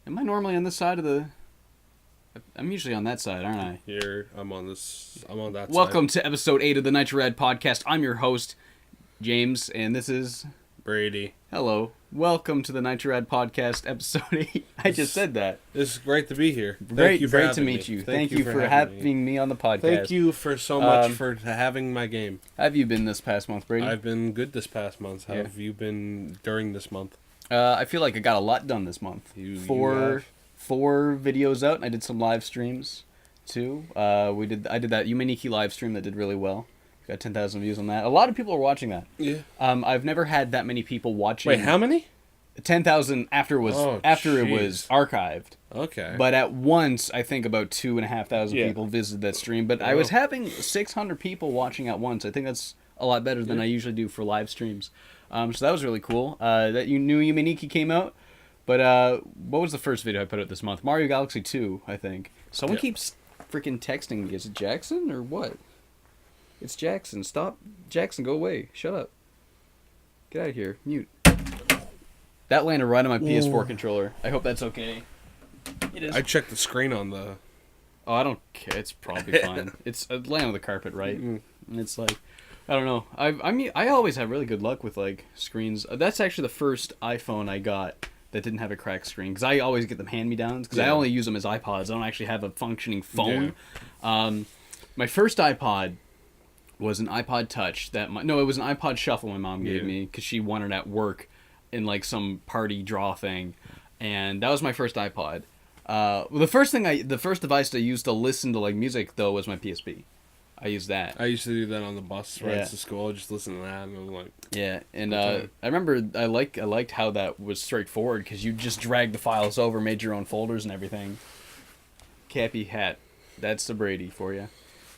Am I normally on this side of the... I'm usually on that side, aren't I? Here, I'm on that side. Welcome to episode 8 of the Nitrocast podcast. I'm your host, James, and this is... Brady. Hello. Welcome to the Nitrocast podcast, episode 8. I just said that. It's great to be here. Great to meet you. Thank you for having me on the podcast. Thank you for so much for having my game. How have you been this past month, Brady? I've been good this past month. How have you been during this month? I feel like I got a lot done this month. Four videos out, and I did some live streams too. I did that Yumeniki live stream that did really well. Got 10,000 views on that. A lot of people are watching that. Yeah. I've never had that many people watching. Wait, how many? 10,000 after it was archived. Okay. But at once, I think about 2,500 people visited that stream. But I was having 600 people watching at once. I think that's a lot better than I usually do for live streams. So that was really cool. That new Yumeniki came out. But what was the first video I put out this month? Mario Galaxy 2, I think. Someone keeps freaking texting me. Is it Jackson or what? It's Jackson. Stop. Jackson, go away. Shut up. Get out of here. Mute. That landed right on my PS4 controller. I hope that's okay. It is. I checked the screen on the... Oh, I don't care. It's probably fine. It's landing on the carpet, right? And it's like... I don't know. I always have really good luck with, like, screens. That's actually the first iPhone I got that didn't have a cracked screen, because I always get them hand-me-downs, because I only use them as iPods. I don't actually have a functioning phone. Yeah. My first iPod was an iPod Touch it was an iPod Shuffle my mom gave me, because she wanted it at work in like some party draw thing, and that was my first iPod. The first device I used to listen to like music though was my PSP. I used that. I used to do that on the bus rides to school. I just listen to that and I'm like... Yeah, and I remember I liked how that was straightforward, because you just dragged the files over, made your own folders and everything. Cappy hat. That's the Brady for you.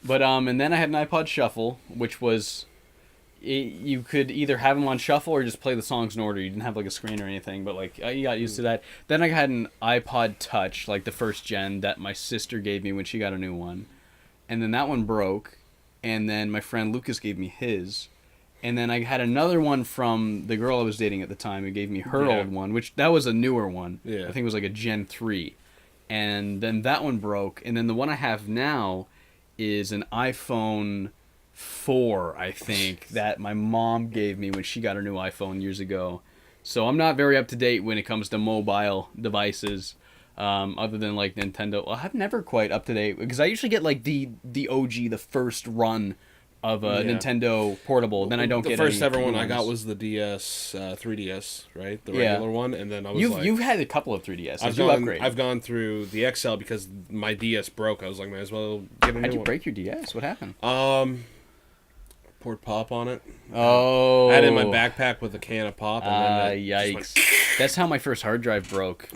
But and then I had an iPod Shuffle, which was... you could either have them on shuffle or just play the songs in order. You didn't have like a screen or anything, but like you got used to that. Then I had an iPod Touch, like the first gen that my sister gave me when she got a new one. And then that one broke, and then my friend Lucas gave me his, and then I had another one from the girl I was dating at the time who gave me her old one, which that was a newer one. Yeah. I think it was like a Gen 3. And then that one broke, and then the one I have now is an iPhone 4, I think, that my mom gave me when she got her new iPhone years ago. So I'm not very up to date when it comes to mobile devices. Other than like Nintendo. Well, I'm never quite up to date, because I usually get like the OG, the first run of a Nintendo portable. Then I don't get the first ever one ones. I got was the 3DS, right? The regular one, and then I was you've had a couple of 3DS. I've gone through the XL because my DS broke. I was like, might as well get a new one. How'd you break your DS? What happened? Poured pop on it. Oh. I had it in my backpack with a can of pop. And yikes. That's how my first hard drive broke.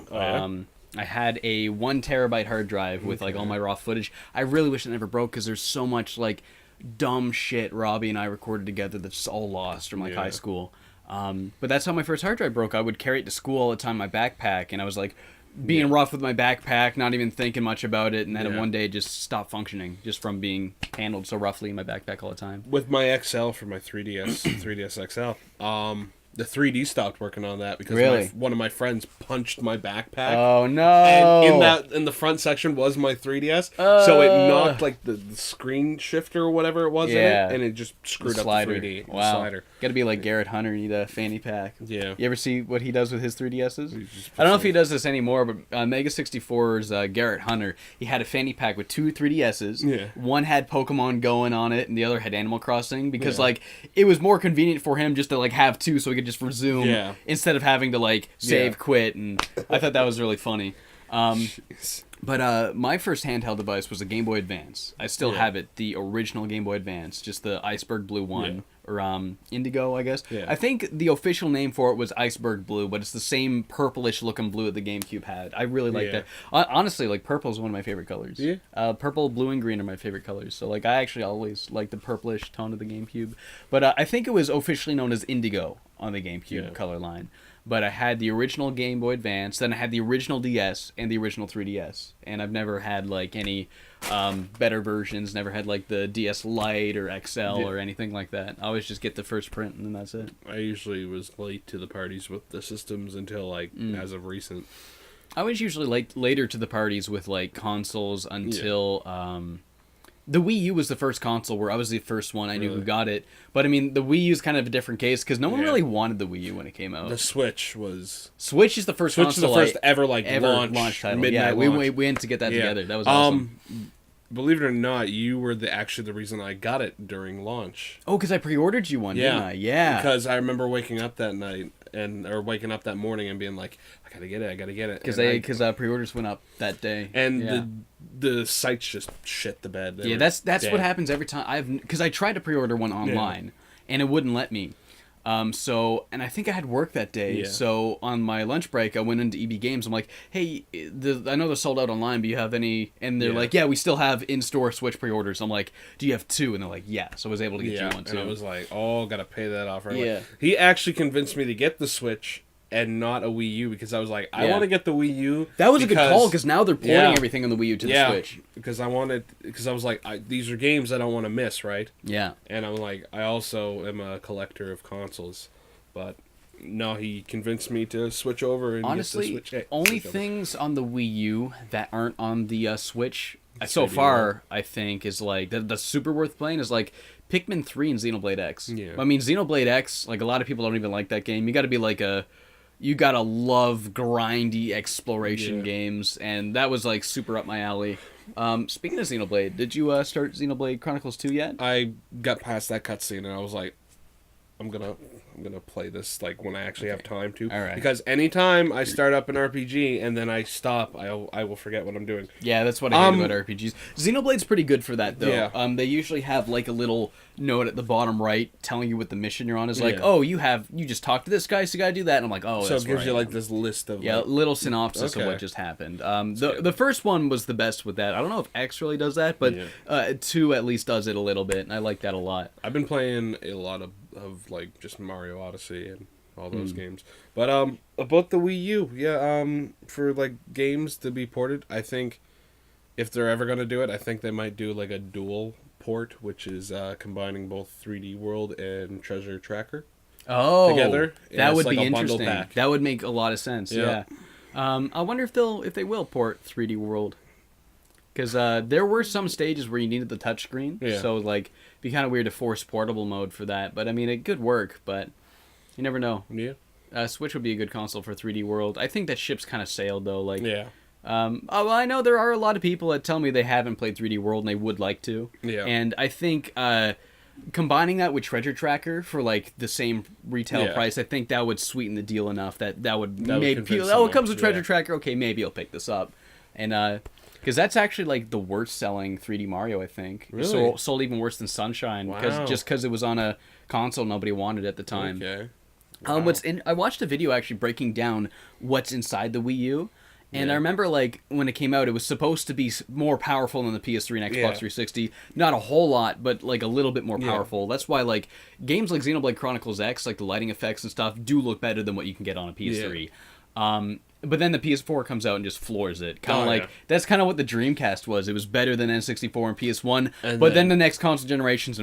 I had a 1 terabyte hard drive with like all my raw footage. I really wish it never broke, because there's so much like dumb shit Robbie and I recorded together that's just all lost from like high school. But that's how my first hard drive broke. I would carry it to school all the time in my backpack, and I was like being rough with my backpack, not even thinking much about it, and then one day it just stopped functioning just from being handled so roughly in my backpack all the time. With my XL for my 3DS, 3DS XL, the 3D stopped working on that because one of my friends punched my backpack. Oh no! And in the front section was my 3DS, so it knocked like the screen shifter or whatever it was in it, and it just screwed up the 3D. Wow! The slider. Got to be like Garrett Hunter, need a fanny pack. Yeah. You ever see what he does with his 3DSs? I don't know if he does this anymore, but Mega 64's Garrett Hunter, he had a fanny pack with 2 3DSs. Yeah. One had Pokemon going on it, and the other had Animal Crossing, because like it was more convenient for him just to like have 2, so he could just resume instead of having to like save, quit, and I thought that was really funny. But my first handheld device was a Game Boy Advance. I still have it, the original Game Boy Advance, just the iceberg blue one, or indigo, I guess. I think the official name for it was iceberg blue, but it's the same purplish looking blue that the GameCube had. I really like that. Honestly, like purple is one of my favorite colors. Purple, blue, and green are my favorite colors. So like I actually always like the purplish tone of the GameCube. But I think it was officially known as indigo on the GameCube color line. But I had the original Game Boy Advance, then I had the original DS and the original 3DS. And I've never had like any better versions, never had like the DS Lite or XL or anything like that. I always just get the first print and then that's it. I usually was late to the parties with the systems until like as of recent. I was usually like later to the parties with like consoles until the Wii U was the first console where I was the first one I knew who got it. But I mean, the Wii U is kind of a different case because no one really wanted the Wii U when it came out. The Switch was... Switch is the first console is the first ever launch title. Yeah, we went to get that together. That was awesome. Believe it or not, you were actually the reason I got it during launch. Oh, because I pre-ordered you one, didn't I? Yeah. Because I remember waking up that night or waking up that morning and being like, I gotta get it. Because pre-orders went up that day. And the sites just shit the bed. That's what happens every time. Because I tried to pre-order one online and it wouldn't let me. And I think I had work that day. So on my lunch break, I went into EB Games. I'm like, hey, I know they're sold out online, but you have any? And they're like, yeah, we still have in-store Switch pre-orders. I'm like, do you have two? And they're like, yeah. So I was able to get you one too. And I was like, oh, gotta pay that off right away. He actually convinced me to get the Switch and not a Wii U because I was like, I want to get the Wii U. That was a good call because now they're porting everything on the Wii U to the Switch. Because I was like, these are games I don't want to miss, right? Yeah. And I'm like, I also am a collector of consoles, but no, he convinced me to switch over and honestly, get the Switch. Only things on the Wii U that aren't on the Switch so far, I think, is like that's super worth playing is like Pikmin 3 and Xenoblade X. Yeah. I mean, Xenoblade X, like a lot of people don't even like that game. You got to be like you gotta love grindy exploration games, and that was like super up my alley. Speaking of Xenoblade, did you start Xenoblade Chronicles 2 yet? I got past that cutscene and I was like, I'm gonna play this like when I actually have time to. All right. Because anytime I start up an RPG and then I stop, I will forget what I'm doing. Yeah, that's what I hate about RPGs. Xenoblade's pretty good for that though. Yeah. They usually have like a little note at the bottom right telling you what the mission you're on is like. Oh, you just talked to this guy, so you gotta do that. And I'm like, oh, so it gives you like this list of little synopsis of what just happened. The first one was the best with that. I don't know if X really does that, but 2 at least does it a little bit, and I like that a lot. I've been playing a lot of like just Mario Odyssey and all those games. But about the Wii U, for like games to be ported, I think if they're ever gonna do it, I think they might do like a dual port, which is combining both 3D World and Treasure Tracker together. That would be interesting. That would make a lot of sense. Yeah. I wonder if they will port 3D World. Because there were some stages where you needed the touchscreen, so like it'd be kind of weird to force portable mode for that. But I mean, it could work, but you never know. Yeah. Switch would be a good console for 3D World. I think that ship's kind of sailed though. Like, I know there are a lot of people that tell me they haven't played 3D World and they would like to. Yeah. And I think combining that with Treasure Tracker for like the same retail price, I think that would sweeten the deal enough that would maybe people. Oh, it comes with Treasure Tracker. Okay, maybe I'll pick this up, and because that's actually like the worst selling 3D Mario, I think. Really? Sold even worse than Sunshine because it was on a console nobody wanted at the time. Okay. Wow. I watched a video actually breaking down what's inside the Wii U. And I remember, like, when it came out, it was supposed to be more powerful than the PS3 and Xbox 360. Not a whole lot, but, like, a little bit more powerful. That's why, like, games like Xenoblade Chronicles X, like, the lighting effects and stuff, do look better than what you can get on a PS3. But then the PS4 comes out and just floors it. That's kind of what the Dreamcast was. It was better than N64 and PS1, but then the next console generations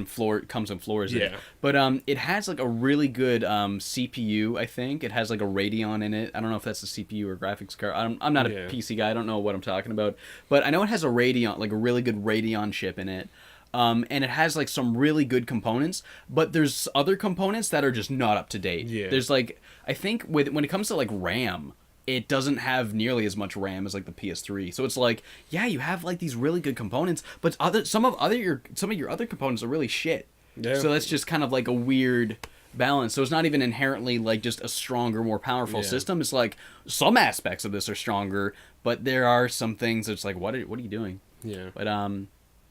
comes and floors it. But it has like a really good CPU, I think. It has like a Radeon in it. I don't know if that's a CPU or graphics card. I'm not a PC guy. I don't know what I'm talking about. But I know it has a Radeon, like a really good Radeon chip in it. And it has like some really good components, but there's other components that are just not up to date. There's like, I think when it comes to like RAM, it doesn't have nearly as much RAM as like the PS3. So it's like, yeah, you have like these really good components, but some of your other components are really shit. Yeah. So that's just kind of like a weird balance. So it's not even inherently like just a stronger, more powerful system. It's like some aspects of this are stronger, but there are some things that's like, what are you doing? Yeah. But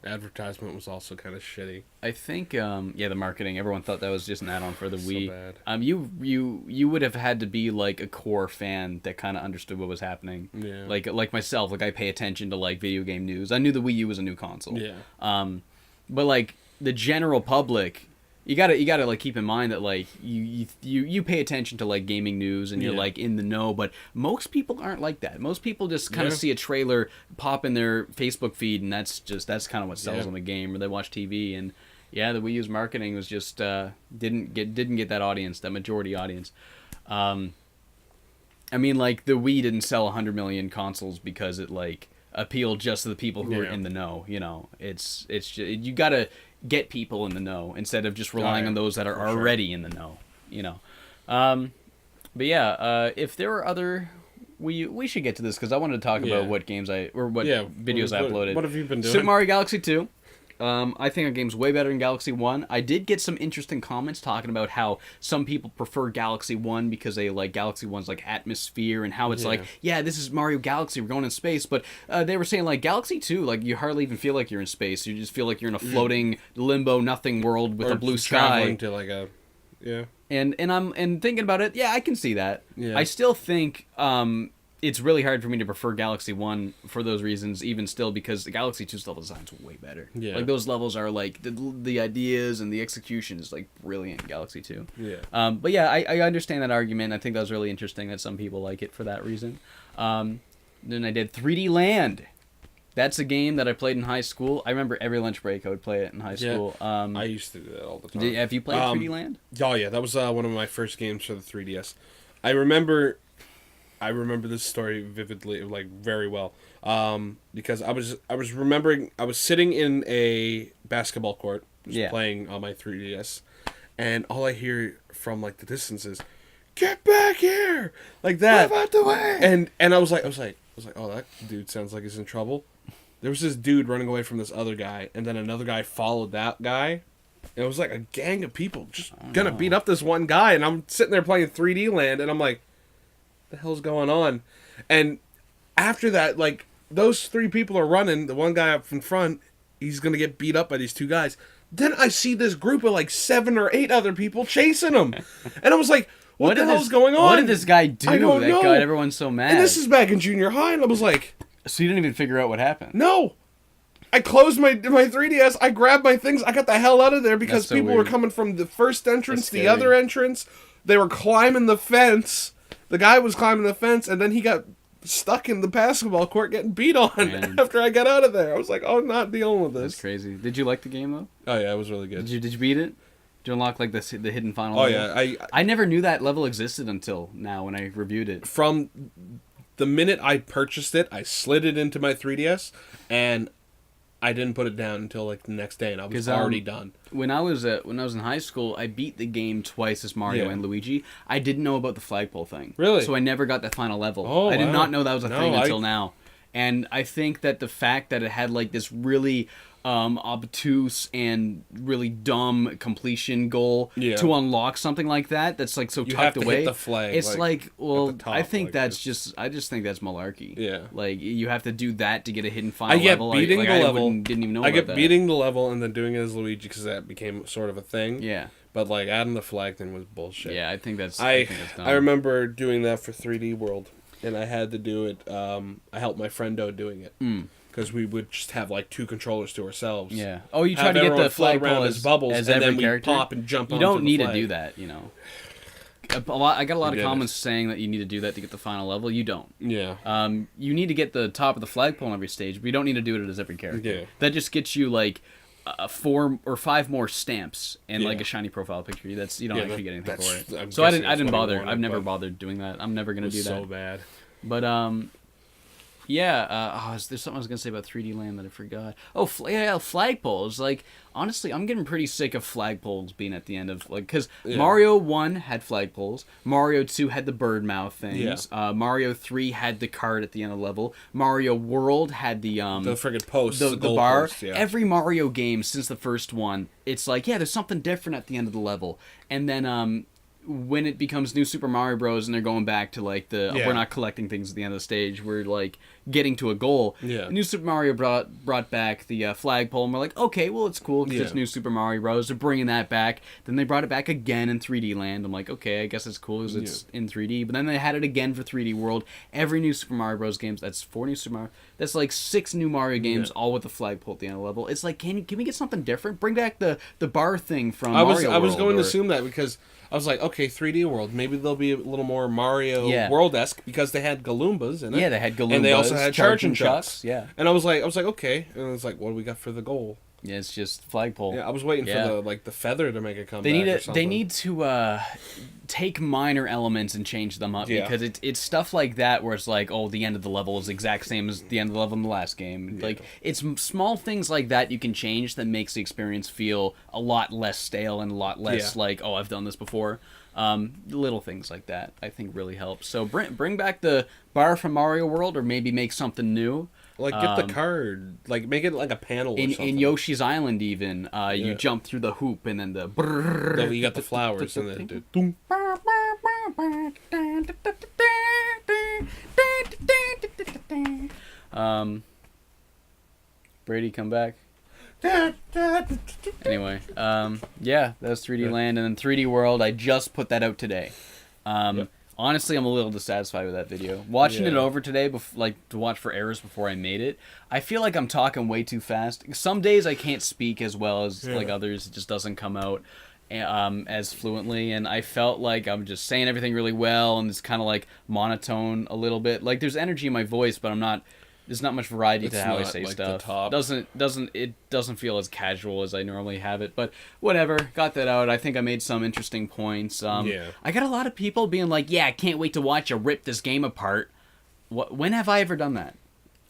advertisement was also kind of shitty. I think the marketing, everyone thought that was just an add-on for the Wii. So bad. You would have had to be like a core fan that kind of understood what was happening. Yeah. Like myself, like I pay attention to like video game news. I knew the Wii U was a new console. Yeah. But like the general public, you gotta like keep in mind that like you pay attention to like gaming news and you're like in the know, but most people aren't like that. Most people just kind of see a trailer pop in their Facebook feed and that's kind of what sells them a game, or they watch TV. And the Wii U's marketing was just didn't get that audience, that majority audience. I mean, like, the Wii didn't sell 100 million consoles because it, like, appealed just to the people who are in the know, you know. It's just, you gotta get people in the know instead of just relying on those that are already in the know, you know. But yeah, if there were other... We should get to this because I wanted to talk about what games videos I uploaded. What have you been doing? Super Mario Galaxy 2. I think our game's way better than Galaxy 1. I did get some interesting comments talking about how some people prefer Galaxy 1 because they like Galaxy 1's like atmosphere and how it's like, yeah, this is Mario Galaxy, we're going in space. But they were saying like Galaxy 2, like you hardly even feel like you're in space. You just feel like you're in a floating limbo nothing world with a blue sky. To like a And I'm thinking about it, yeah, I can see that. Yeah. I still think it's really hard for me to prefer Galaxy 1 for those reasons, even still, because the Galaxy 2's level design's way better. Yeah. Like, those levels are, like, the ideas and the execution is, like, brilliant in Galaxy 2. Yeah. But, yeah, I understand that argument. I think that was really interesting that some people like it for that reason. Then I did 3D Land. That's a game that I played in high school. I remember every lunch break I would play it in high school. I used to do that all the time. Have you played 3D Land? Oh, yeah. That was one of my first games for the 3DS. I remember this story vividly, like very well, because I was remembering I was sitting in a basketball court, playing on my 3DS, and all I hear from like the distance is, "Get back here!" like that. Move out the way. And I was like, oh, that dude sounds like he's in trouble. There was this dude running away from this other guy, and then another guy followed that guy. And it was like a gang of people just gonna beat up this one guy, and I'm sitting there playing 3D Land, and I'm like, the hell's going on? And after that, like, those three people are running, the one guy up in front, he's gonna get beat up by these two guys. Then I see this group of like 7 or 8 other people chasing him, and I was like, what the hell's going on? What did this guy do that got everyone so mad? And this is back in junior high, and I was like, so you didn't even figure out what happened? No. I closed my 3DS, I grabbed my things, I got the hell out of there because so people weird. were coming from the first entrance, the other entrance, they were climbing the fence. The guy was climbing the fence, and then he got stuck in the basketball court getting beat on after I got out of there. I was like, oh, I'm not dealing with this. That's crazy. Did you like the game, though? Oh, yeah, it was really good. Did you beat it? Did you unlock, like, the hidden final level? Yeah. I never knew that level existed until now when I reviewed it. From the minute I purchased it, I slid it into my 3DS, and I didn't put it down until like the next day, and I was already done. When I was in high school, I beat the game twice as Mario and Luigi. I didn't know about the flagpole thing. Really? So I never got that final level. Oh, I did not know that was a thing until now. And I think that the fact that it had like this really obtuse and really dumb completion goal to unlock something like that's like so tucked away. Hit the flag, it's like well, top, I think I just think that's malarkey. Yeah, like you have to do that to get a hidden final level. Beating the level. Didn't even know. I get beating the level and then doing it as Luigi because that became sort of a thing. Yeah. But like adding the flag thing was bullshit. Yeah, I think that's. I remember doing that for 3D World, and I had to do it. I helped my friendo doing it. Because we would just have like 2 controllers to ourselves. Yeah. Oh, you try to get the flagpole as bubbles, as and every then character. We pop and jump. You don't need to do that, you know. I got a lot of comments saying that you need to do that to get the final level. You don't. Yeah. You need to get the top of the flagpole in every stage, but you don't need to do it as every character. Yeah. That just gets you like 4 or 5 more stamps and like a shiny profile picture. That's you don't actually get anything for it. So I didn't bother. I've never bothered doing that. I'm never gonna do that. So bad. But yeah, there's something I was going to say about 3D Land that I forgot. Oh, flagpoles. Like, honestly, I'm getting pretty sick of flagpoles being at the end of, like, because Mario 1 had flagpoles, Mario 2 had the bird mouth things, Mario 3 had the card at the end of the level, Mario World had the friggin' post, the bar. Post, every Mario game since the first one, it's like, there's something different at the end of the level. And then, when it becomes New Super Mario Bros. And they're going back to like we're not collecting things at the end of the stage, we're like getting to a goal. New Super Mario brought back the flagpole, and we're like, okay, well it's cool because it's New Super Mario Bros. They're bringing that back. Then they brought it back again in 3D Land. I'm like, okay, I guess it's cool because it's in 3D. But then they had it again for 3D World. Every New Super Mario Bros. Games, that's 4 New Super Mario. That's like 6 new Mario games, all with the flagpole at the end of the level. It's like, can we get something different? Bring back the bar thing from Mario World. I was going to assume that because I was like, okay, 3D World, maybe they'll be a little more Mario World-esque because they had Galoombas in it. Yeah, they had Galoombas. And they also had charging chucks. Yeah. And I was like, okay. And it's like, what do we got for the goal? Yeah, it's just flagpole. Yeah, I was waiting Yeah. for the feather to make a comeback. They need or to something. take minor elements and change them up, Yeah. because it's stuff like that where it's like, oh, the end of the level is the exact same as the end of the level in the last game. Yeah. Like, it's small things like that you can change that makes the experience feel a lot less stale and a lot less like, oh, I've done this before. Little things like that I think really help. So bring back the bar from Mario World, or maybe make something new. Like, get the card. Like, make it like a panel or something. In Yoshi's Island, even you jump through the hoop, and then the brrrr, You got the flowers and then do. Brady, come back. Anyway, yeah, that's 3D Land, and then 3D World. I just put that out today. Honestly, I'm a little dissatisfied with that video. Watching it over today, to watch for errors before I made it, I feel like I'm talking way too fast. Some days I can't speak as well as like others. It just doesn't come out as fluently, and I felt like I'm just saying everything really well, and it's kind of like monotone a little bit. Like, there's energy in my voice, but there's not much variety to how I say like stuff. The top. It doesn't feel as casual as I normally have it, but whatever. Got that out. I think I made some interesting points. I got a lot of people being like, "Yeah, I can't wait to watch you rip this game apart." When have I ever done that?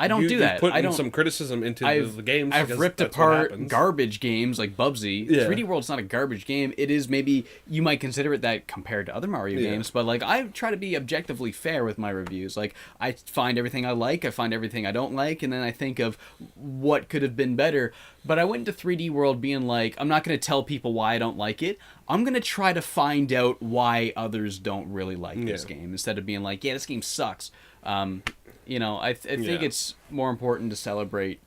I don't do that. I don't. Some criticism into the games. I've ripped apart garbage games like Bubsy. Yeah. 3D World's not a garbage game. It is, maybe you might consider it that compared to other Mario games, but like, I try to be objectively fair with my reviews. Like, I find everything I like, I find everything I don't like, and then I think of what could have been better. But I went into 3D World being like, I'm not going to tell people why I don't like it. I'm going to try to find out why others don't really like this game, instead of being like, yeah, this game sucks. I think it's more important to celebrate.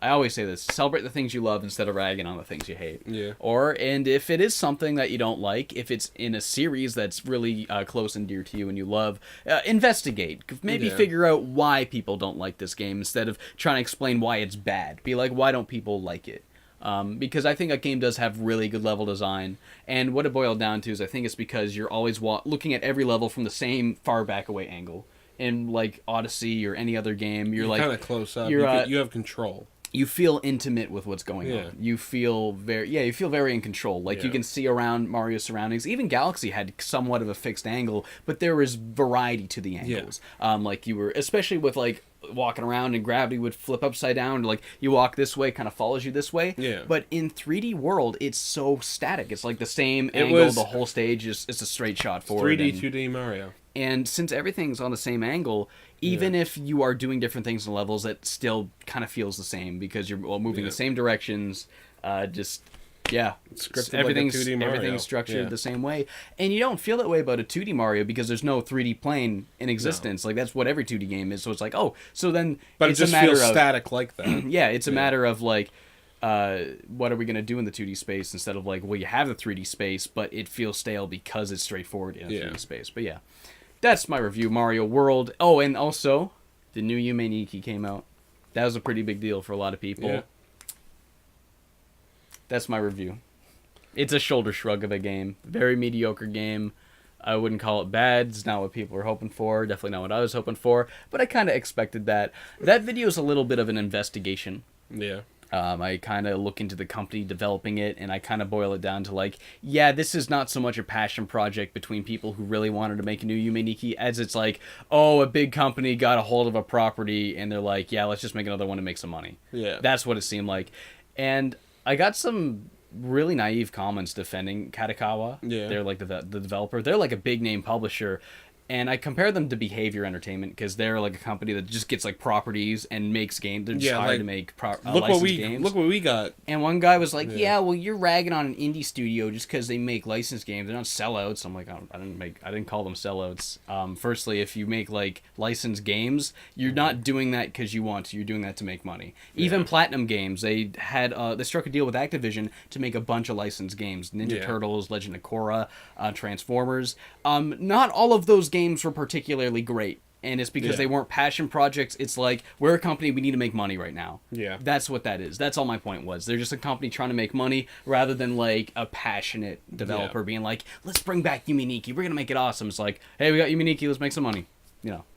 I always say this: celebrate the things you love instead of ragging on the things you hate. Yeah. And if it is something that you don't like, if it's in a series that's really close and dear to you and you love, investigate. Maybe figure out why people don't like this game instead of trying to explain why it's bad. Be like, why don't people like it? Because I think a game does have really good level design, and what it boiled down to is I think it's because you're always looking at every level from the same far back away angle. In like Odyssey or any other game, you're like kind of close up. You have control. You feel intimate with what's going on. You feel very in control. Like, you can see around Mario's surroundings. Even Galaxy had somewhat of a fixed angle, but there was variety to the angles. Like, you were, especially with like walking around and gravity would flip upside down, like you walk this way, kind of follows you this way. But in 3D World, it's so static. It's like the same angle. The whole stage is a straight shot forward. 3D, 2D Mario. And since everything's on the same angle, even if you are doing different things in levels, it still kind of feels the same because you're moving the same directions. Everything's structured the same way, and you don't feel that way about a 2D Mario because there's no 3D plane in existence. Like, that's what every 2D game is. So it's like, but it's a matter feels static like that. It's a matter of like, what are we gonna do in the 2D space instead of like, well, you have the 3D space, but it feels stale because it's straightforward in a 3D space. But yeah. That's my review, Mario World. Oh, and also, the new Yume Nikki came out. That was a pretty big deal for a lot of people. Yeah. That's my review. It's a shoulder shrug of a game. Very mediocre game. I wouldn't call it bad. It's not what people were hoping for. Definitely not what I was hoping for. But I kind of expected that. That video is a little bit of an investigation. Yeah. I kind of look into the company developing it, and I kind of boil it down to like, this is not so much a passion project between people who really wanted to make a new Yume Nikki as it's like, a big company got a hold of a property, and they're like, let's just make another one to make some money. Yeah. That's what it seemed like. And I got some really naive comments defending Katakawa. Yeah. They're like the developer. They're like a big name publisher. And I compare them to Behavior Entertainment because they're like a company that just gets like properties and makes games. They're just hired to make licensed games. Look what we got. And one guy was like, well, you're ragging on an indie studio just because they make licensed games. They're not sellouts. I'm like, I didn't call them sellouts. Firstly, if you make like licensed games, you're not doing that because you want to. You're doing that to make money. Even Platinum Games, they struck a deal with Activision to make a bunch of licensed games. Ninja Turtles, Legend of Korra, Transformers. Not all of those games were particularly great, and it's because they weren't passion projects. It's like, we're a company, we need to make money right now. That's what that is. That's all my point was. They're just a company trying to make money rather than like a passionate developer being like, let's bring back Yume Nikki, we're gonna make it awesome. It's like, hey, we got Yume Nikki, let's make some money.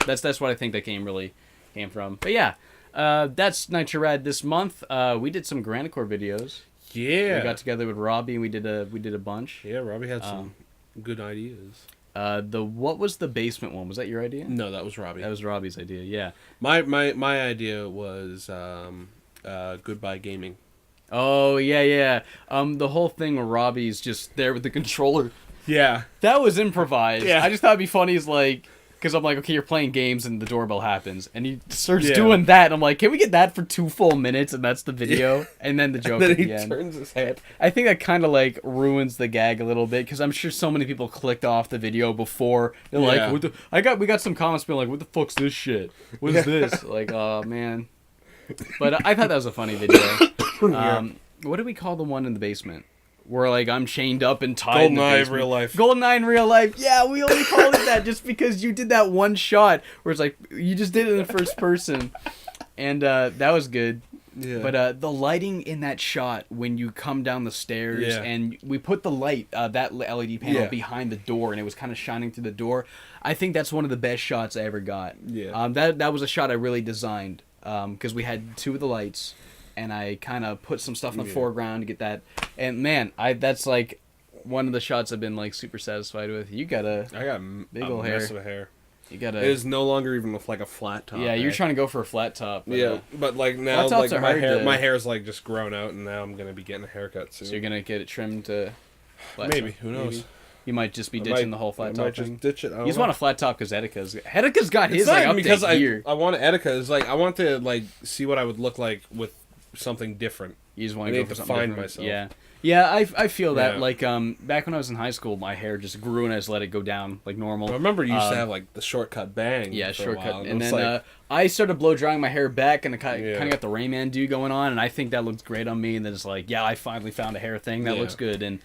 That's what I think that game really came from. But yeah, That's Nitrorad this month. We did some Granicore videos. Yeah. We got together with Robbie and we did a bunch. Yeah, Robbie had some good ideas. What was the basement one? Was that your idea? No, that was Robbie. That was Robbie's idea. Yeah. My idea was Goodbye Gaming. Oh yeah. The whole thing where Robbie's just there with the controller. Yeah. That was improvised. Yeah. I just thought it'd be funny is like, because I'm like, okay, you're playing games and the doorbell happens, and he starts doing that. And I'm like, can we get that for 2 full minutes? And that's the video, Yeah. and then the joke And then at he the end. turns his head. I think that kind of like ruins the gag a little bit because I'm sure so many people clicked off the video before. They're Yeah. like, we got some comments being like, what the fuck's this shit? What is this? Like, oh man. But I thought that was a funny video. What do we call the one in the basement? Where like I'm chained up and tied. GoldenEye real life. GoldenEye in real life. Yeah, we only called it that just because you did that one shot where it's like you just did it in the first person, and that was good. Yeah. But the lighting in that shot when you come down the stairs and we put the light, that LED panel behind the door and it was kind of shining through the door. I think that's one of the best shots I ever got. Yeah. That was a shot I really designed because we had 2 of the lights and I kind of put some stuff in the foreground to get that. And man, that's like one of the shots I've been like super satisfied with. I got big old hair. Mess of hair. You got It is no longer even like a flat top. Yeah, you're trying to go for a flat top. But, but like now, flat tops like are my hair's like just grown out, and now I'm gonna be getting a haircut soon. So you're gonna get it trimmed to flat Maybe. top? Who knows? Maybe. You might just be ditching the whole flat top might thing. just ditch it. You just want a flat top because Edeka's got his It's not like even because update gear. I want Etika. It's like I want to like see what I would look like with something different. You just want I to go need for to something find different. myself. Yeah, I feel that. Yeah. Like back when I was in high school, my hair just grew and I just let it go down like normal. I remember you used to have like the shortcut bang. Yeah, for shortcut. a while, And then like, I started blow drying my hair back, and I kind Yeah. of got the Rayman do going on, and I think that looks great on me. And then it's like, yeah, I finally found a hair thing that looks good, and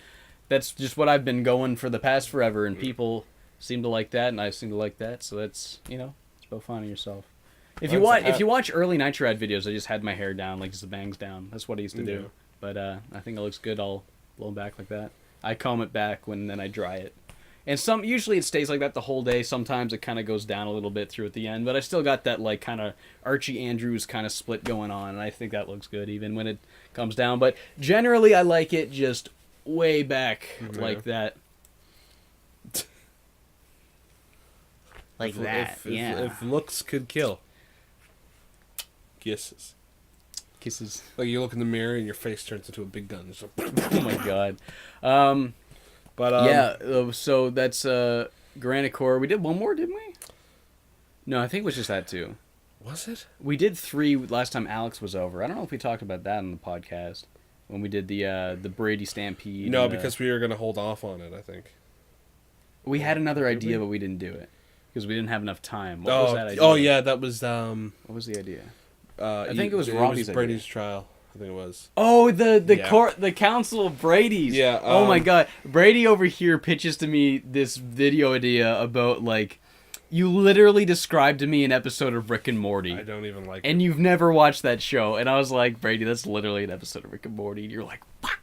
that's just what I've been going for the past forever. And people seem to like that, and I seem to like that. So that's it's about finding yourself. If you watch early Nitrorad videos, I just had my hair down, like just the bangs down. That's what I used to do. But I think it looks good. I'll blow back like that. I comb it back then I dry it. And usually it stays like that the whole day. Sometimes it kind of goes down a little bit through at the end, but I still got that like kind of Archie Andrews kind of split going on, and I think that looks good even when it comes down. But generally, I like it just way back like that. Like that, if looks could kill. Kisses. Like you look in the mirror and your face turns into a big gun. So Oh my god. So that's Granicore. We did one more, didn't we? No, I think it was just that 2. Was it? We did 3 last time Alex was over. I don't know if we talked about that on the podcast when we did the Brady Stampede. No, because we were gonna hold off on it. I think we had another idea, but we didn't do it because we didn't have enough time. What was that idea? Oh yeah, that was What was the idea? I think it was Robbie's Brady's idea. trial. I think it was. Oh, the council of Brady's. Yeah. Oh my god, Brady over here pitches to me this video idea about like, you literally described to me an episode of Rick and Morty. I don't even like. And you've never watched that show, and I was like, Brady, that's literally an episode of Rick and Morty. And you're like, what?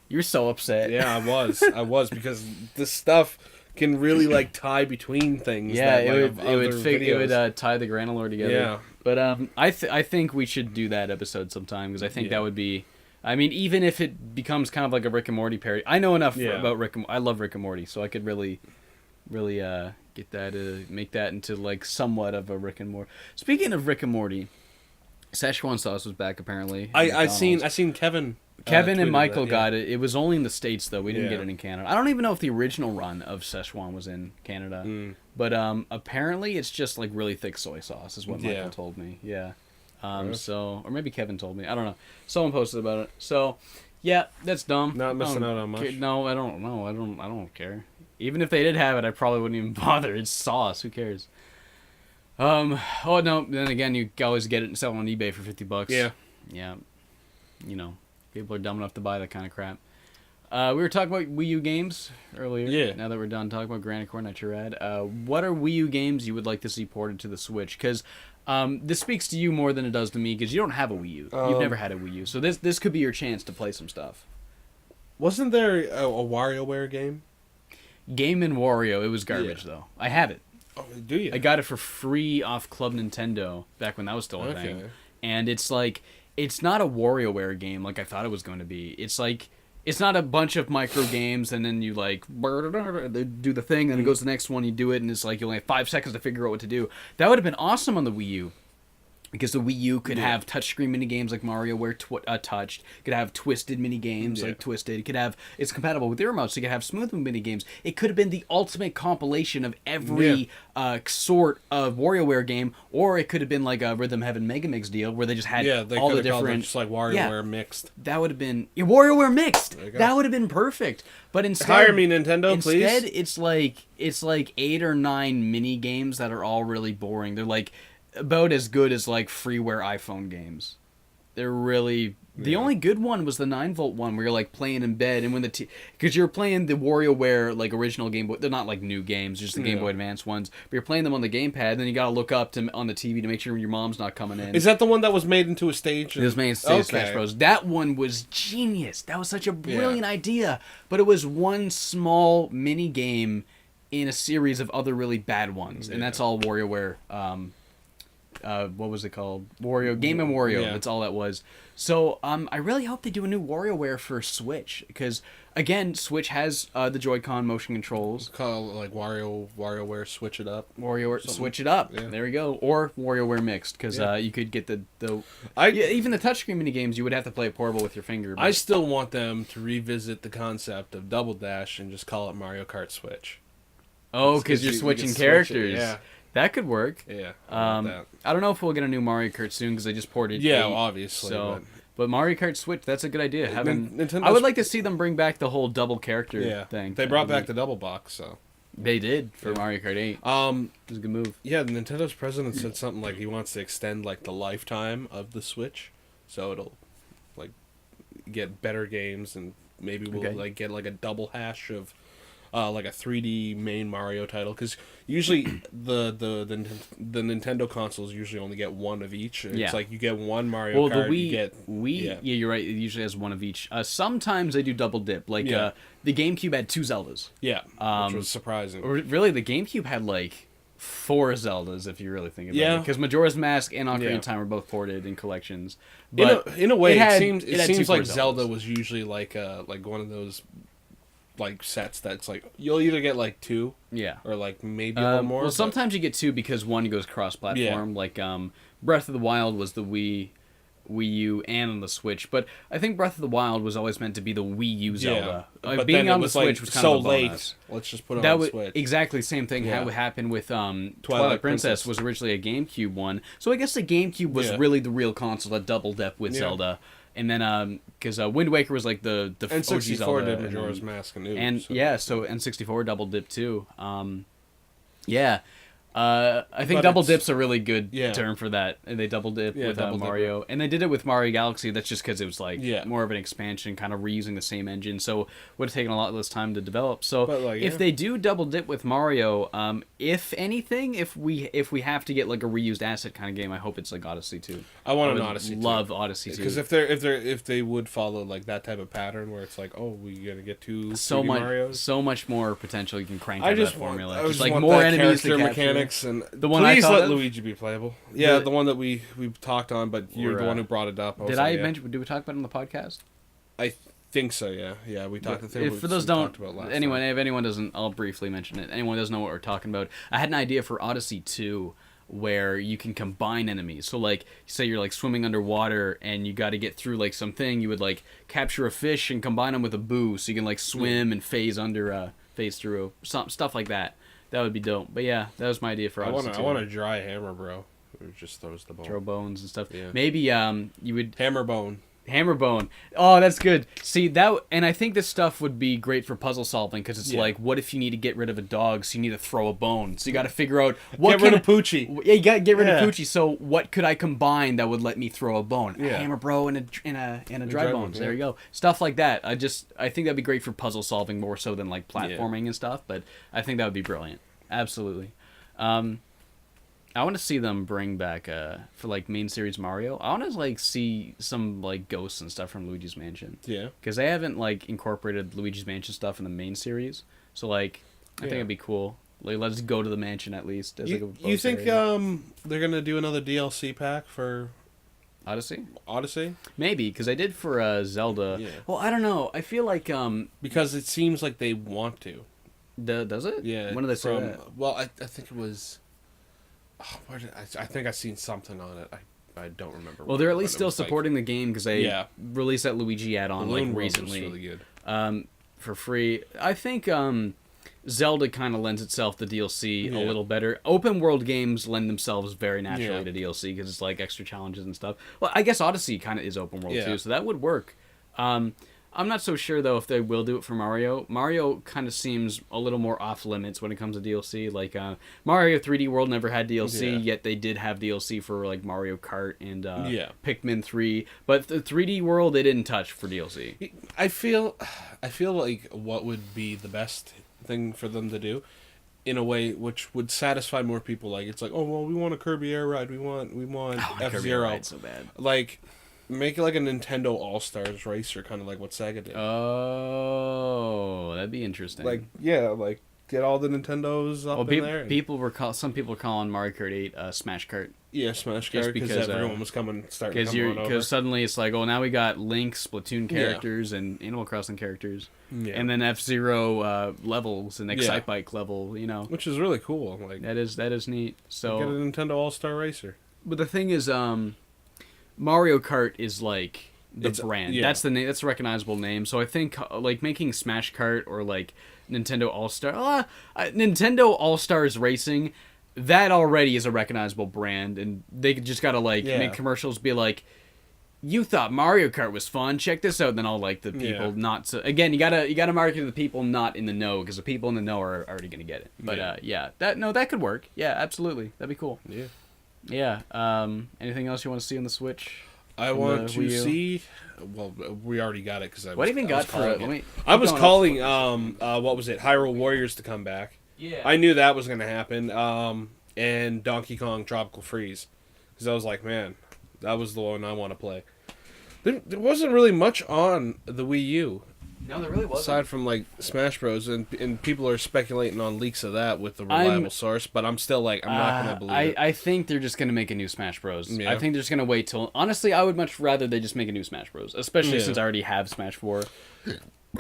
You're so upset. Yeah, I was because this stuff can really like tie between things. Yeah, that, it videos. would tie the granulor together. Yeah. But I think we should do that episode sometime because I think that would be. I mean, even if it becomes kind of like a Rick and Morty parody, I know enough about Rick and I love Rick and Morty, so I could really get that make that into like somewhat of a Rick and Morty. Speaking of Rick and Morty, Szechuan sauce was back apparently. I seen Kevin. Kevin and Michael that, got it. It was only in the States, though. We didn't get it in Canada. I don't even know if the original run of Szechuan was in Canada. But apparently it's just like really thick soy sauce is what Michael told me. Yeah. So, or maybe Kevin told me. I don't know. Someone posted about it. So, yeah, that's dumb. Not missing out on much. No, I don't know. I don't care. Even if they did have it, I probably wouldn't even bother. It's sauce. Who cares? Oh, no. Then again, you can always get it and sell it on eBay for $50. Yeah. Yeah. People are dumb enough to buy that kind of crap. We were talking about Wii U games earlier. Yeah. Now that we're done talking about Granicore Nitrorad, what are Wii U games you would like to see ported to the Switch? Because this speaks to you more than it does to me, because you don't have a Wii U. You've never had a Wii U. So this could be your chance to play some stuff. Wasn't there a WarioWare game? Game & Wario. It was garbage, though. I have it. Oh, do you? I got it for free off Club Nintendo back when that was still a thing. and it's like it's not a WarioWare game like I thought it was going to be. It's like it's not a bunch of micro games and then you like they do the thing and then it goes to the next one, you do it, and it's like you only have 5 seconds to figure out what to do. That would have been awesome on the Wii U. Because the Wii U could have touchscreen mini games like MarioWare Touched. It could have twisted mini games like Twisted. It could have it's compatible with your remote, so you could have smooth mini games. It could have been the ultimate compilation of every sort of WarioWare game, or it could have been like a Rhythm Heaven Mega Mix deal where they just had they all the could have called it different just like WarioWare mixed. That would have been WarioWare mixed. That would have been perfect. But instead, hire me, Nintendo, please. Instead, it's like 8 or 9 mini games that are all really boring. They're like about as good as like freeware iPhone games. They're really the only good one was the 9-volt one where you're like playing in bed, and when because you're playing the WarioWare like original Game Boy, they're not like new games, just the Game Boy Advance ones, but you're playing them on the gamepad, and then you gotta look up on the TV to make sure your mom's not coming in. Is that the one that was made into a stage? It was made into Stage Smash Bros. That one was genius. That was such a brilliant idea, but it was one small mini game in a series of other really bad ones, and that's all WarioWare. What was it called? Game & Wario. That's all that was. So I really hope they do a new WarioWare for Switch, because again, Switch has the Joy-Con motion controls. Call it like WarioWare Switch It Up. WarioWare Switch It Up. Yeah. There we go. Or WarioWare Mixed, because you could get even the touchscreen mini games you would have to play it portable with your finger. But I still want them to revisit the concept of Double Dash and just call it Mario Kart Switch. Oh, because you're switching characters. Yeah. That could work. Yeah. I don't know if we'll get a new Mario Kart soon because they just ported. Yeah, 8, obviously. So, but Mario Kart Switch, that's a good idea. Nintendo's... I would like to see them bring back the whole double character thing. They brought back the double box, so they did for Mario Kart 8. It was a good move. Yeah, Nintendo's president said something like he wants to extend like the lifetime of the Switch, so it'll like get better games, and maybe we'll like get like a double hash of. Like a 3D main Mario title, because usually the Nintendo consoles usually only get one of each. It's like you get one Mario Kart. The Wii, you're right. It usually has one of each. Sometimes they do double dip. Like the GameCube had 2 Zeldas. Yeah, which was surprising. Or really, the GameCube had like 4 Zeldas, if you really think about it. Because Majora's Mask and Ocarina of Time were both ported in collections. But in a way, it seems like Zeldas. Zelda was usually like one of those. Like sets that's like you'll either get like 2 or like maybe a little more. Well, sometimes you get 2 because one goes cross-platform. Like Breath of the Wild was the Wii U and on the Switch, but I think Breath of the Wild was always meant to be the Wii U Zelda. But being on the like Switch was kind so of a bonus. Late. Let's just put it on the Switch. Exactly same thing how it happened with Twilight Princess was originally a GameCube one. So I guess the GameCube was really the real console that double dipped with Zelda. And then, because Wind Waker was like the N64 Zelda, did Majora's Mask anew. And so N64 double dip too. I think double dip's a really good term for that. And they double dip with Mario, and they did it with Mario Galaxy. That's just because it was like more of an expansion, kind of reusing the same engine. So would have taken a lot less time to develop. So if they do double dip with Mario, if anything, if we have to get like a reused asset kind of game, I hope it's like Odyssey 2. I want an Odyssey 2. Love Odyssey 2. Because if they would follow like that type of pattern where it's like, oh, we gotta get 2 Marios. So much more potential you can crank out of that formula. I just like want more that enemies to character capture. Mechanics and the one please I thought let of? Luigi be playable. Yeah, the one that we talked on, but you're the one who brought it up. Did I mention? Did we talk about it on the podcast? I think so. Yeah. We talked. For those don't, anyone, if anyone doesn't, I'll briefly mention it. Anyone doesn't know what we're talking about. I had an idea for Odyssey 2 where you can combine enemies. So like, say you're like swimming underwater and you got to get through like something. You would like capture a fish and combine them with a boo, so you can like swim and phase through stuff like that. That would be dope. But yeah, that was my idea for Odyssey 2. I want a dry hammer, bro. Who just throws the bone. Throw bones and stuff. Yeah. Maybe you would hammer bone. Oh, that's good. See that, and I think this stuff would be great for puzzle solving because it's like, what if you need to get rid of a dog, so you need to throw a bone, so you got to figure out get rid of Poochie. Yeah, you got to get rid of Poochie. So what could I combine that would let me throw a bone? A hammer bro and a dry bones. There you go. Stuff like that. I think that'd be great for puzzle solving more so than like platforming and stuff. But I think that would be brilliant. Absolutely. I want to see them bring back for like main series Mario. I want to like see some like ghosts and stuff from Luigi's Mansion. Yeah. Because they haven't like incorporated Luigi's Mansion stuff in the main series. So like I think it'd be cool. Like let's go to the mansion at least. As, you think they're gonna do another DLC pack for Odyssey? Odyssey? Maybe, because I did for Zelda. Yeah. Well, I don't know. I feel like Because it seems like they want to. does it? Yeah. When did they say that? Well, I think it was. Oh, where did I think I seen something on it. I don't remember. Well, they're at what least it still was like. supporting the game because they Yeah. released that Luigi add-on Balloon like World recently. was really good. For free. I think Zelda kind of lends itself to DLC a Yeah. little better. Open world games lend themselves very naturally Yeah. to DLC because it's like extra challenges and stuff. Well, I guess Odyssey kind of is open world Yeah. too, so that would work. I'm not so sure though if they will do it for Mario. Mario kind of seems a little more off limits when it comes to DLC. Like Mario 3D World never had DLC, Yeah. yet they did have DLC for like Mario Kart and Yeah. Pikmin 3. But the 3D World they didn't touch for DLC. I feel like what would be the best thing for them to do, in a way which would satisfy more people. Like it's like, oh well, we want a Kirby Air Ride, we want F-Zero. Kirby so bad. Like make it like a Nintendo All Stars racer, kind of like what Sega did. Oh, that'd be interesting. Like get all the Nintendos up in there. And, some people were calling Mario Kart 8 Smash Kart yeah, Smash just Kart, because because, everyone was starting to come on over. because suddenly it's like, oh, now we got Link, Splatoon characters and Animal Crossing characters, Yeah. and then F-Zero levels and Excite Bike level, Which is really cool. Like that is neat. So get a Nintendo All Star Racer. but the thing is, Mario Kart is like the It's- brand. yeah. That's the name. That's a recognizable name. So I think like making Smash Kart or like Nintendo All Star, Nintendo All Stars Racing, that already is a recognizable brand, and they just gotta like Yeah. make commercials be like, you thought Mario Kart was fun, check this out. And then all like the people Yeah. not so again, you gotta market to the people not in the know, because the people in the know are already gonna get it. But that could work. Yeah, absolutely, that'd be cool. Yeah. Yeah. Anything else you want to see on the Switch? I On want the to Wii U? see. Well, we already got it because I. What even got for it? I was calling. What was it? Hyrule Warriors to come back. Yeah. I knew that was going to happen. And Donkey Kong Tropical Freeze, because I was like, man, that was the one I want to play. There wasn't really much on the Wii U. No, there really wasn't. Aside from like Smash Bros, and people are speculating on leaks of that with the reliable source, but I'm still like, I'm not gonna believe it. I think they're just gonna make a new Smash Bros. Yeah. I think they're just gonna wait till. Honestly, I would much rather they just make a new Smash Bros. Especially Yeah. since I already have Smash 4.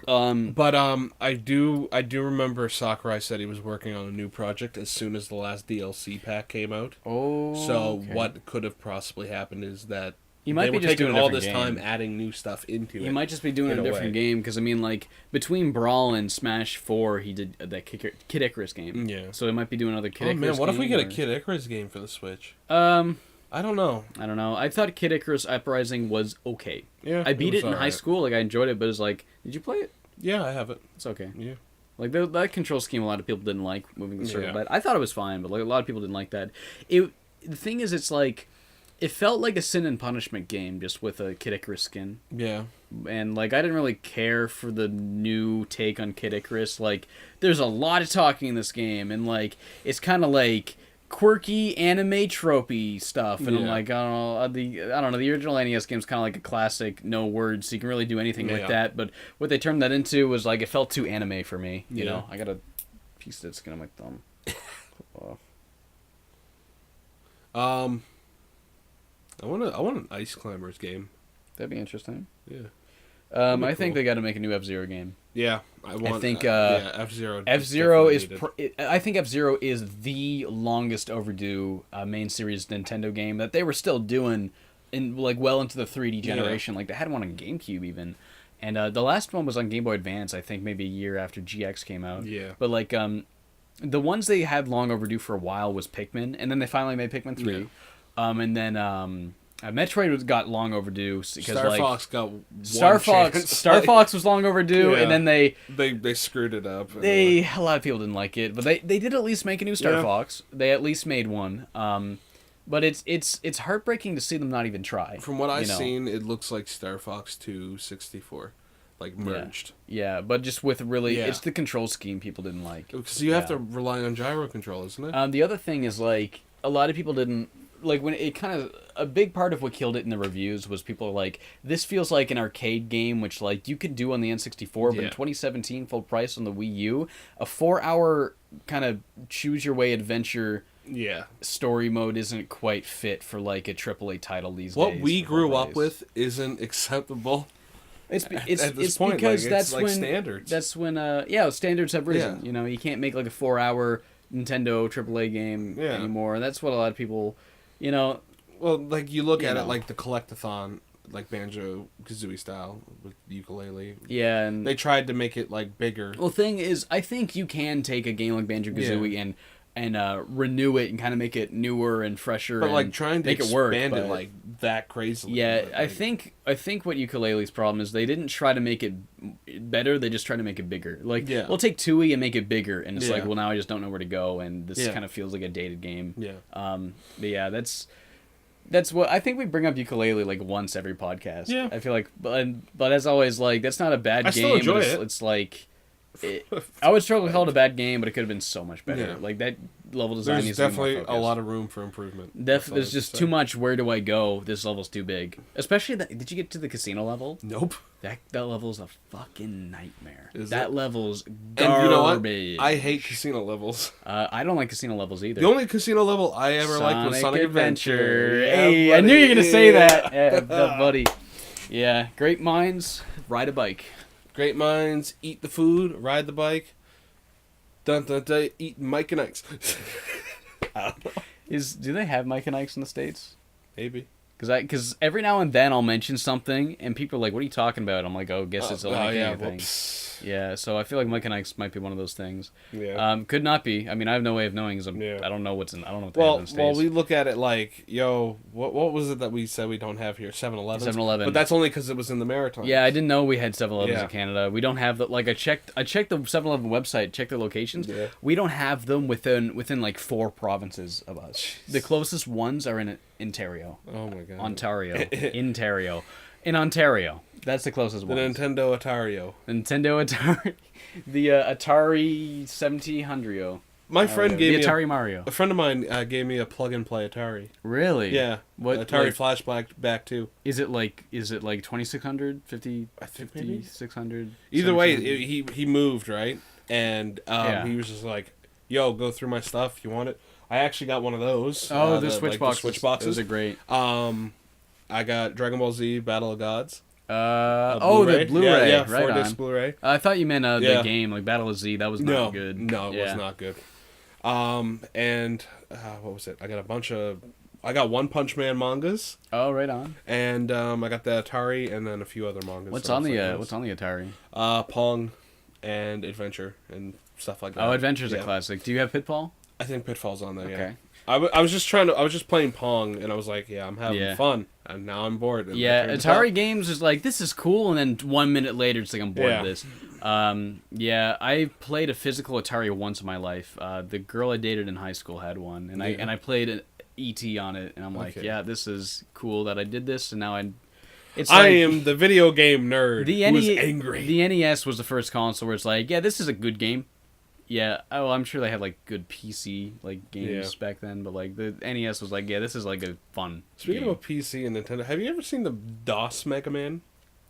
But I do remember Sakurai said he was working on a new project as soon as the last DLC pack came out. Oh. So okay. what could have possibly happened is that He might they be were just taking doing a all different this game. time adding new stuff into it. He might just be doing in a a different way. game because I mean, like between Brawl and Smash 4, he did that Kid Icarus game. Yeah. So he might be doing another Kid Oh Icarus. man, what if we game, get a or- Kid Icarus game for the Switch? I I don't know. don't know. I thought Kid Icarus Uprising was okay. Yeah, I beat was it in high alright. school. Like I enjoyed it, but it's like, did you play it? Yeah, I have it. It's okay. Yeah. Like that control scheme, a lot of people didn't like moving the circle. Yeah. But I thought it was fine. But like a lot of people didn't like that. The thing is, it's like it felt like a Sin and Punishment game just with a Kid Icarus skin. Yeah. And like I didn't really care for the new take on Kid Icarus. Like there's a lot of talking in this game, and like it's kind of like quirky anime tropey stuff. And I'm Yeah. like, I don't know. The original NES game's kind of like a classic, no words, so you can really do anything with Yeah. that. But what they turned that into was like it felt too anime for me. You Yeah. know, I got a piece of that skin on my thumb. I want an Ice Climbers game. That'd be interesting. Yeah. I think cool. they got to make a new F-Zero game. Yeah, I want. think, yeah, F-Zero. F-Zero is. needed. I think F-Zero is the longest overdue main series Nintendo game that they were still doing in like well into the 3D generation. Like they had one on GameCube even, and the last one was on Game Boy Advance. I think maybe a year after GX came out. Yeah. But like the ones they had long overdue for a while was Pikmin, and then they finally made Pikmin 3. Yeah. And then Metroid got long overdue because Star like Fox got one Star Fox chance. Star Fox was long overdue, Yeah. and then they screwed it up. a lot of people didn't like it, but they did at least make a new Star Yeah. Fox. They at least made one. But it's heartbreaking to see them not even try. From what I've you know? seen, it looks like Star Fox 2 64, like merged. Yeah, but just with really, Yeah. it's the control scheme people didn't like. Because you have Yeah. to rely on gyro control, isn't it? The other thing is like a lot of people didn't like when it kind of a big part of what killed it in the reviews was people are like, this feels like an arcade game, which like you could do on the N64, but Yeah. in 2017 full price on the Wii U, a 4-hour kind of choose your way adventure Yeah. story mode isn't quite fit for like a AAA title these days. What we for grew up plays. with isn't acceptable. It's at this it's point, because like, that's it's like when standards. That's when standards have risen. Yeah. You know, you can't make like a 4-hour Nintendo AAA game anymore. That's what a lot of people, you know. Well, like you look You at know. it like the collectathon, like Banjo Kazooie style with ukulele. Yeah, and They tried to make it like bigger. well, thing is, I think you can take a game like Banjo Kazooie and renew it and kind of make it newer and fresher. But and like trying to make expand it work, it like that crazily. yeah, but, I think what Ukulele's problem is they didn't try to make it better. They just tried to make it bigger. Like, we'll take Tui and make it bigger, and it's like, well, now I just don't know where to go, and this kind of feels like a dated game. Yeah. But yeah, that's what I think. We bring up Ukulele like once every podcast. Yeah. I feel like, but as always, like that's not a bad game. still enjoy but it. It's like. I would struggle to call it a bad game, but it could have been so much better. Yeah. Like that level design There's needs to be more definitely a focused. lot of room for improvement. That's all I There's have to just say. too much. Where do I go? This level's too big. Especially did you get to the casino level? Nope. That level's a fucking nightmare. Is that it? level's And garbage. you know what? I hate casino levels. I don't like casino levels either. The only casino level I ever liked was Sonic Adventure. Yeah, Hey, I knew you were gonna say buddy. that. Yeah, buddy. Yeah, great minds ride a bike. Great minds, eat the food, ride the bike. Dun dun dun, eat Mike and Ike's. I don't know. Do they have Mike and Ike's in the States? Maybe. Because every now and then I'll mention something and people are like, "What are you talking about?" I'm like, "Oh, guess it's only anything." Whoops. Yeah, so I feel like Mike and Ike's might be one of those things. Yeah. Could not be. I mean, I have no way of knowing. 'Cause Yeah. I don't know what's in. I don't know what they have in the States. Well, we look at it like, yo, what was it that we said we don't have here? 7-Eleven. 7-Eleven. But that's only because it was in the Maritime. Yeah, I didn't know we had 7-Elevens Yeah. in Canada. We don't have the like. I checked the 7-Eleven website, checked their locations. Yeah. We don't have them within like 4 provinces of us. The closest ones are in Ontario. Oh my god. Ontario. In Ontario. That's the closest The one. Nintendo Atario. Nintendo Atari. The Atari 1700. My friend gave the me Atari Mario. a friend of mine gave me a plug and play Atari. Really? Yeah. What Atari like, Flashback back too. Is it like 2600, 50, I think maybe. 5600? Either way, 1700? he moved, right? And Yeah. he was just like, "Yo, go through my stuff. You want it?" I actually got one of those. Oh, the Switch like, boxes. The Switch boxes. Those are great. I got Dragon Ball Z Battle of Gods. The Blu-ray. Blu-ray, Yeah, right 4-disc on. Blu-ray. I thought you meant the Yeah. game, like Battle of Z. That was No, not good. No, it was not good. And what was it? I got One Punch Man mangas, Oh, right on. and I got the Atari, and then a few other mangas. What's So on it's the like What's on the Atari? Pong, and Adventure, and stuff like that. Oh, Adventure's a Yeah. classic. Do you have Pitfall? I think Pitfall's on there. Yeah. Okay. I was just playing Pong, and I was like, yeah, I'm having fun, and now I'm bored. And Yeah, I turned it Atari up. games is like, this is cool, and then 1 minute later, it's like, I'm bored of this. Yeah, I played a physical Atari once in my life. The girl I dated in high school had one, and I played an ET on it, and I'm like, Okay. yeah, this is cool that I did this, and now it's I like, am the video game nerd the who's NES angry. The NES was the first console where it's like, yeah, this is a good game. Yeah, oh, I'm sure they had like good PC like games back then, but like the NES was like, yeah, this is like a fun. Speaking game. of PC and Nintendo, have you ever seen the DOS Mega Man?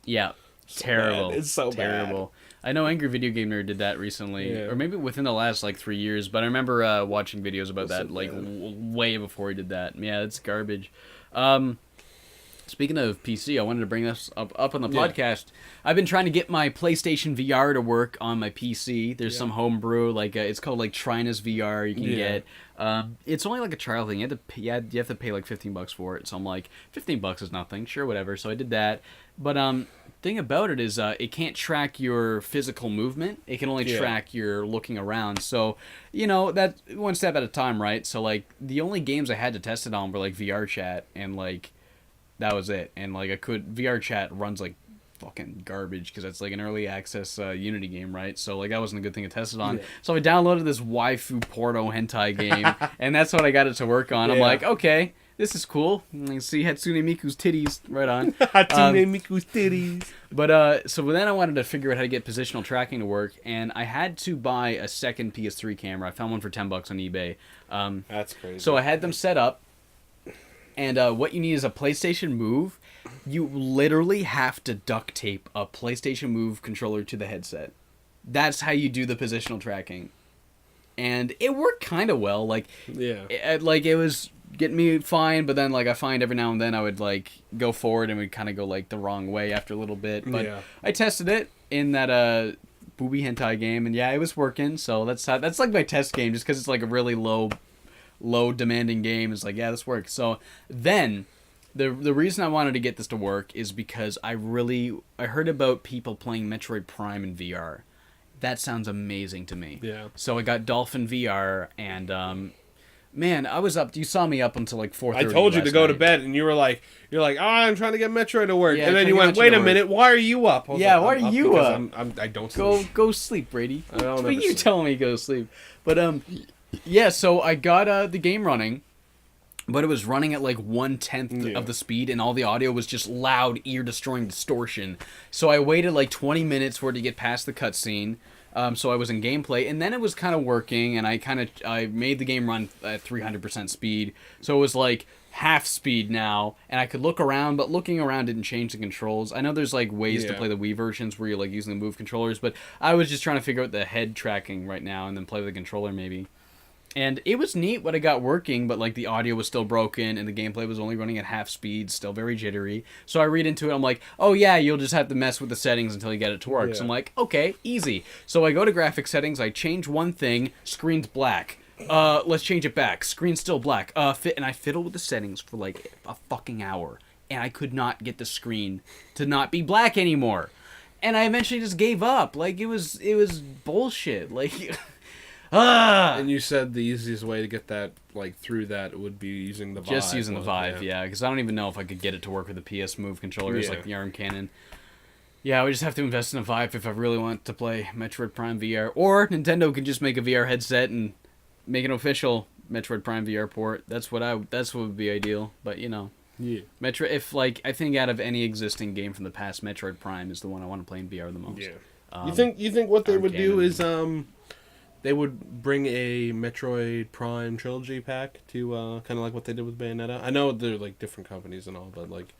Yeah, So terrible. bad. It's so terrible. I know Angry Video Game Nerd did that recently, Yeah. or maybe within the last like 3 years. But I remember watching videos about That's that so like bad. way before he did that. Yeah, it's garbage. Speaking of PC, I wanted to bring this up on the podcast. I've been trying to get my PlayStation VR to work on my PC. There's some homebrew, like it's called like Trinus VR. You can get. It's only like a trial thing. You have to pay like $15 for it. So I'm like, $15 is nothing. Sure, whatever. So I did that. But thing about it is, it can't track your physical movement. It can only track your looking around. So that one step at a time, right? So like the only games I had to test it on were like VR chat and like. That was it, and like VR chat runs like fucking garbage because it's like an early access Unity game, right? So like that wasn't a good thing to test it on. Yeah. So I downloaded this waifu porno hentai game, and that's what I got it to work on. I'm like, okay, this is cool. You see Hatsune Miku's titties, right on. Hatsune Miku's titties. But so then I wanted to figure out how to get positional tracking to work, and I had to buy a second PS3 camera. I found one for $10 on eBay. That's crazy. So I had them set up. And what you need is a PlayStation Move. You literally have to duct tape a PlayStation Move controller to the headset. That's how you do the positional tracking. and it worked kind of well. Like, Yeah. it was getting me fine, but then like I find every now and then I would like go forward and we'd kind of go like the wrong way after a little bit. But I tested it in that booby hentai game, and yeah, it was working. So that's like my test game, just because it's like a really low demanding game. It's like, yeah, this works. So then the reason I wanted to get this to work is because I heard about people playing Metroid Prime in VR. That sounds amazing to me. Yeah. So I got Dolphin VR, and man, I was up. You saw me up until like 4:30. I told you to go to night. bed, and you're like, oh, I'm trying to get Metroid to work, Yeah, and then you went, wait a minute, why are you up? I was Yeah, like, why I'm are you up? I don't sleep. Go sleep, Brady. I don't But ever you sleep. tell me go sleep. But yeah. So I got the game running. But it was running at like 1/10 of the speed, and all the audio was just loud, ear-destroying distortion. So I waited like 20 minutes for it to get past the cutscene, so I was in gameplay, and then it was kind of working, and I made the game run at 300% speed, so it was like half speed now, and I could look around, but looking around didn't change the controls. I know there's like ways to play the Wii versions where you're like using the move controllers, but I was just trying to figure out the head tracking right now, and then play with the controller maybe. And it was neat what I got working, but like the audio was still broken and the gameplay was only running at half speed, still very jittery. So I read into it, I'm like, oh yeah, you'll just have to mess with the settings until you get it to work. Yeah. So I'm like, okay, easy. So I go to graphic settings, I change one thing, screen's black. Let's change it back. Screen's still black. And I fiddle with the settings for like a fucking hour, and I could not get the screen to not be black anymore. And I eventually just gave up. Like it was bullshit. Like And you said the easiest way to get that like through that would be using the Vive. Just using the Vive, yeah, because I don't even know if I could get it to work with the PS Move controllers, like the Arm Cannon. Yeah, I would just have to invest in a Vive if I really want to play Metroid Prime VR. Or Nintendo can just make a VR headset and make an official Metroid Prime VR port. That's what would be ideal. But you know, I think out of any existing game from the past, Metroid Prime is the one I want to play in VR the most. Yeah. You think what they would do is they would bring a Metroid Prime trilogy pack to kind of like what they did with Bayonetta. I know they're like different companies and all, but like.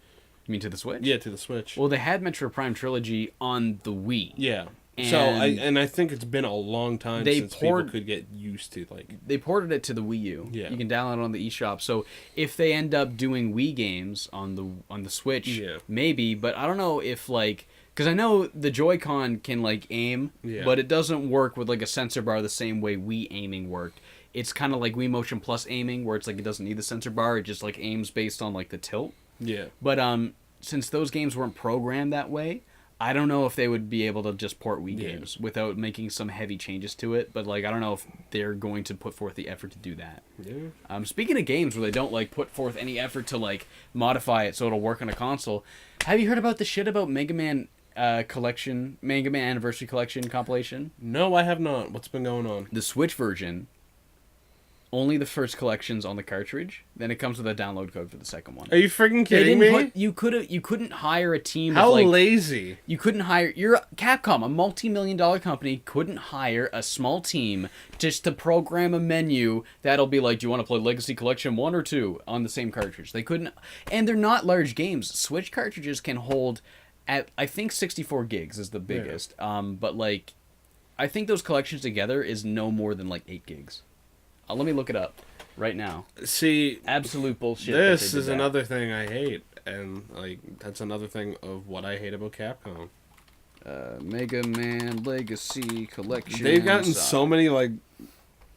You mean to the Switch? Yeah, to the Switch. Well, they had Metroid Prime trilogy on the Wii. Yeah. And I think it's been a long time since people could get used to like. They ported it to the Wii U. Yeah. You can download it on the eShop. So if they end up doing Wii games on the Switch, maybe. But I don't know if like. Because I know the Joy-Con can, like, aim, but it doesn't work with, like, a sensor bar the same way Wii aiming worked. It's kind of like Wii Motion Plus aiming, where it's, like, it doesn't need the sensor bar. It just, like, aims based on, like, the tilt. Yeah. But since those games weren't programmed that way, I don't know if they would be able to just port Wii games without making some heavy changes to it. But, like, I don't know if they're going to put forth the effort to do that. Yeah. Speaking of games where they don't, like, put forth any effort to, like, modify it so it'll work on a console, have you heard about the shit about Mega Man... collection, Mega Man Anniversary Collection compilation? No, I have not. What's been going on? The Switch version, only the first collection's on the cartridge. Then it comes with a download code for the second one. Are you freaking kidding me? You couldn't hire a team. How of like, lazy! You couldn't hire. You're Capcom, a multi-million-dollar company, couldn't hire a small team just to program a menu that'll be like, do you want to play Legacy Collection 1 or 2 on the same cartridge? They couldn't, and they're not large games. Switch cartridges can hold. I think 64 gigs is the biggest. But like, I think those collections together is no more than like 8 gigs. Let me look it up right now. See, absolute bullshit. This is another thing I hate, and like that's another thing of what I hate about Capcom. Mega Man Legacy Collection. They've gotten so many like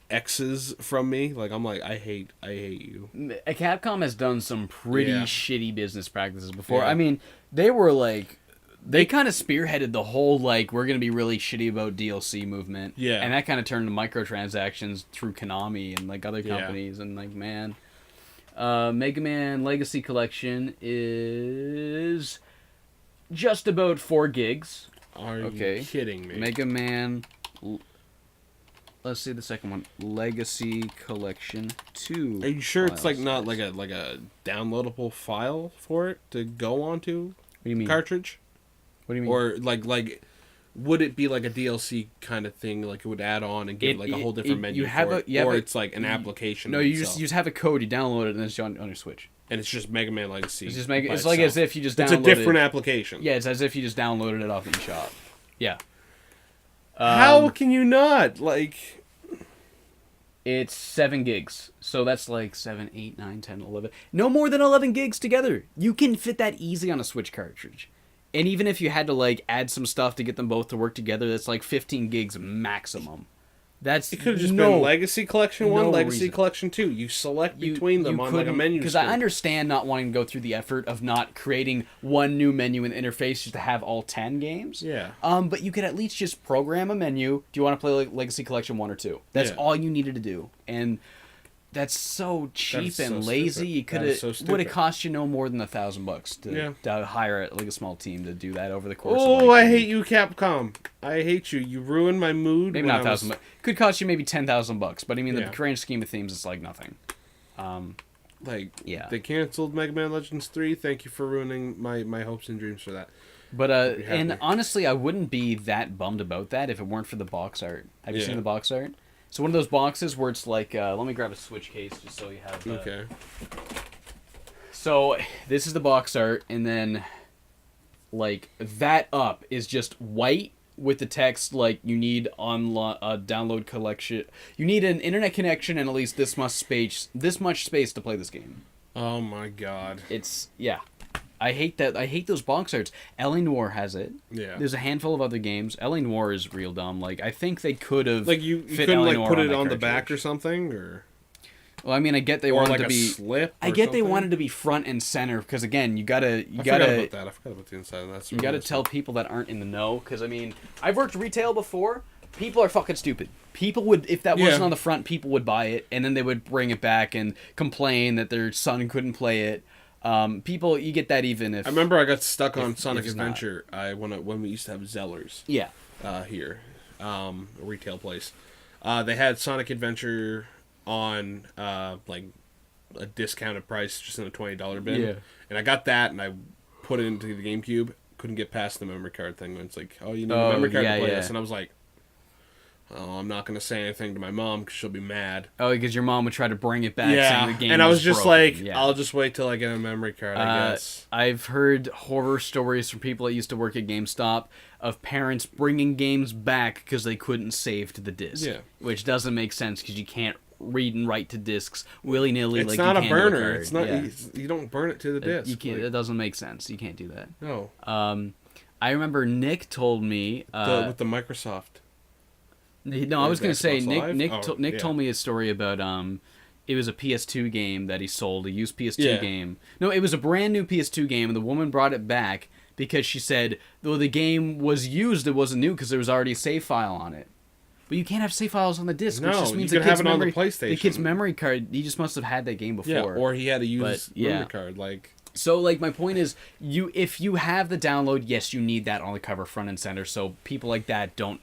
X's from me. Like I'm like, I hate you. Capcom has done some pretty shitty business practices before. Yeah. I mean, they were like, they kind of spearheaded the whole like, we're gonna be really shitty about DLC movement. Yeah, and that kind of turned to microtransactions through Konami and like other companies. And like, man, Mega Man Legacy Collection is just about 4 gigs. Are you kidding me? Mega Man. Let's see the second one. Legacy Collection 2. Are you sure it's like not like a downloadable file for it to go onto? What do you mean? Cartridge? What do you mean? Or like would it be like a DLC kind of thing? Like it would add on and give like a whole different menu or it's like an application. No, you just have a code. You download it and it's on your Switch. And it's just Mega Man Legacy. It's just it's like as if you just downloaded. It's a different application. Yeah, it's as if you just downloaded it off the eShop. Yeah. How can you not like? It's 7 gigs. So that's like 7, 8, 9, 10, 11. No more than 11 gigs together. You can fit that easy on a Switch cartridge. And even if you had to like add some stuff to get them both to work together, that's like 15 gigs maximum. That's It could have just been Legacy Collection 1, Legacy reason. Collection 2. You select between them on like a menu Because screen. I understand not wanting to go through the effort of not creating one new menu and interface just to have all 10 games. Yeah. But you could at least just program a menu. Do you want to play like Legacy Collection 1 or 2? That's all you needed to do. And that's so cheap and lazy. You could have would have cost you no more than $1,000 to hire like a small team to do that over the course. Oh, of I hate you, Capcom! I hate you. You ruined my mood. Maybe not $1,000. Could cost you maybe $10,000, but I mean the grand scheme of things, it's like nothing. They canceled Mega Man Legends 3. Thank you for ruining my hopes and dreams for that. But and honestly, I wouldn't be that bummed about that if it weren't for the box art. Have you seen the box art? So one of those boxes where it's like, let me grab a Switch case just so you have. Okay. So this is the box art, and then like that up is just white with the text like you need download collection. You need an internet connection and at least this much space to play this game. Oh my god. It's I hate that. I hate those box arts. L.A. Noire has it. Yeah. There's a handful of other games. L.A. Noire is real dumb. Like I think they could have like you couldn't like put it on the back or something or. Well, I mean, I get they wanted like to be. Slip I get they wanted to be front and center because again, you gotta. I forgot about that. I forgot about the inside. That's you gotta tell people that aren't in the know because I mean, I've worked retail before. People are fucking stupid. People would, if that wasn't on the front, people would buy it and then they would bring it back and complain that their son couldn't play it. People, you get that even if... I remember I got stuck on Sonic Adventure when we used to have Zellers. Yeah. Here. A retail place. They had Sonic Adventure on, like, a discounted price, just in a $20 bin. Yeah. And I got that, and I put it into the GameCube. Couldn't get past the memory card thing. When it's like, oh, you need a memory card to play this. And I was like... Oh, I'm not going to say anything to my mom because she'll be mad. Oh, because your mom would try to bring it back saying the game and I was just broken. like, I'll just wait till I get a memory card, I guess. I've heard horror stories from people that used to work at GameStop of parents bringing games back because they couldn't save to the disc. Yeah. Which doesn't make sense because you can't read and write to discs willy-nilly it's like not you a can burner. to a card. It's not. You don't burn it to the disc. You can't. It doesn't make sense. You can't do that. No. I remember Nick told me... with the Microsoft... No, I was going to say Nick told me a story about it was a PS2 game that he sold, a used PS2 game. No, it was a brand new PS2 game, and the woman brought it back because she said, though the game was used, it wasn't new because there was already a save file on it. But you can't have save files on the disc, which just means you can have it on the PlayStation. The kid's memory card, he just must have had that game before. Yeah, or he had a used memory card, like... So, like, my point is, if you have the download, yes, you need that on the cover front and center, so people like that don't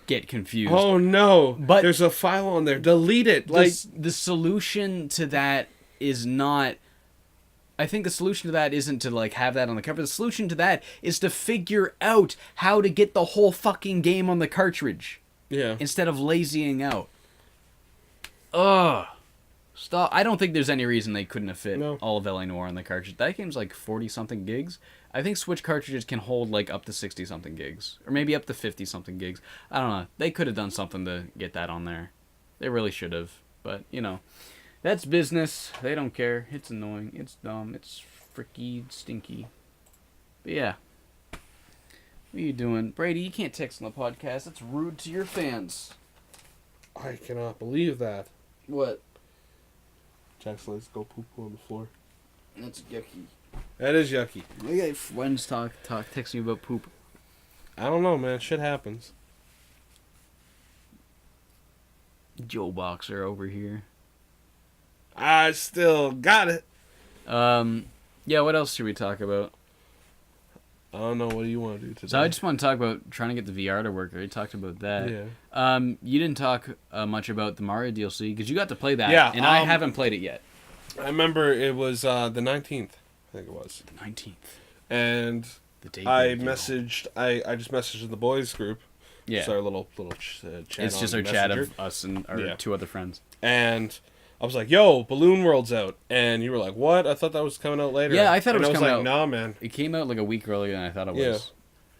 get confused. Oh no! But there's a file on there. Delete it. Like the solution to that is not. I think the solution to that isn't to like have that on the cover. The solution to that is to figure out how to get the whole fucking game on the cartridge. Yeah. Instead of lazying out. Ugh. Stop. I don't think there's any reason they couldn't have fit all of L.A. Noire on the cartridge. That game's like 40-something gigs. I think Switch cartridges can hold like up to 60-something gigs. Or maybe up to 50-something gigs. I don't know. They could have done something to get that on there. They really should have. But, you know. That's business. They don't care. It's annoying. It's dumb. It's freaky stinky. But yeah. What are you doing? Brady, you can't text on the podcast. That's rude to your fans. I cannot believe that. What? Jackson, let's go poo-poo on the floor. That's yucky. That is yucky. I got friends texting me about poop. I don't know, man. Shit happens. Joe Boxer over here. I still got it. Yeah, what else should we talk about? I don't know. What do you want to do today? So I just want to talk about trying to get the VR to work. I already talked about that. Yeah. You didn't talk much about the Mario DLC because you got to play that. Yeah. And I haven't played it yet. I remember it was the 19th. I think it was. The 19th. And the day I messaged. I just messaged in the boys group. Yeah. It's our little chat. It's just our chat of us and our two other friends. And I was like, "Yo, Balloon World's out," and you were like, "What? I thought that was coming out later." Yeah, I thought it was coming out. I was like, "No, man, it came out like a week earlier than I thought it was."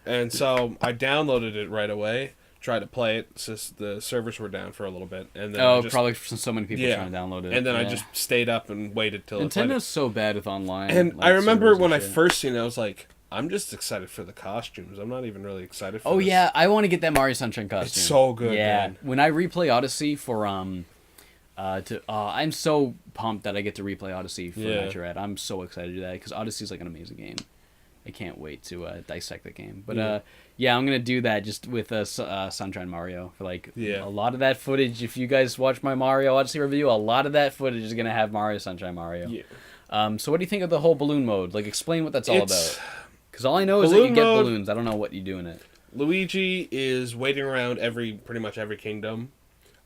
Yeah. And so I downloaded it right away, tried to play it. Since the servers were down for a little bit, and then probably since so many people trying to download it. And then I just stayed up and waited till Nintendo so bad with online. And I remember when I first seen it, I was like, I'm just excited for the costumes. I'm not even really excited for this. Yeah, I want to get that Mario Sunshine costume. It's so good, man. When I replay Odyssey for I'm so pumped that I get to replay Odyssey for Nitrocast. I'm so excited to do that because Odyssey is like an amazing game. I can't wait to dissect the game. But I'm gonna do that just with Sunshine Mario for a lot of that footage. If you guys watch my Mario Odyssey review, a lot of that footage is gonna have Mario Sunshine Mario. Yeah. So what do you think of the whole balloon mode? Like, explain what that's all about. Because all I know is that you get balloons. I don't know what you do in it. Luigi is waiting around pretty much every kingdom,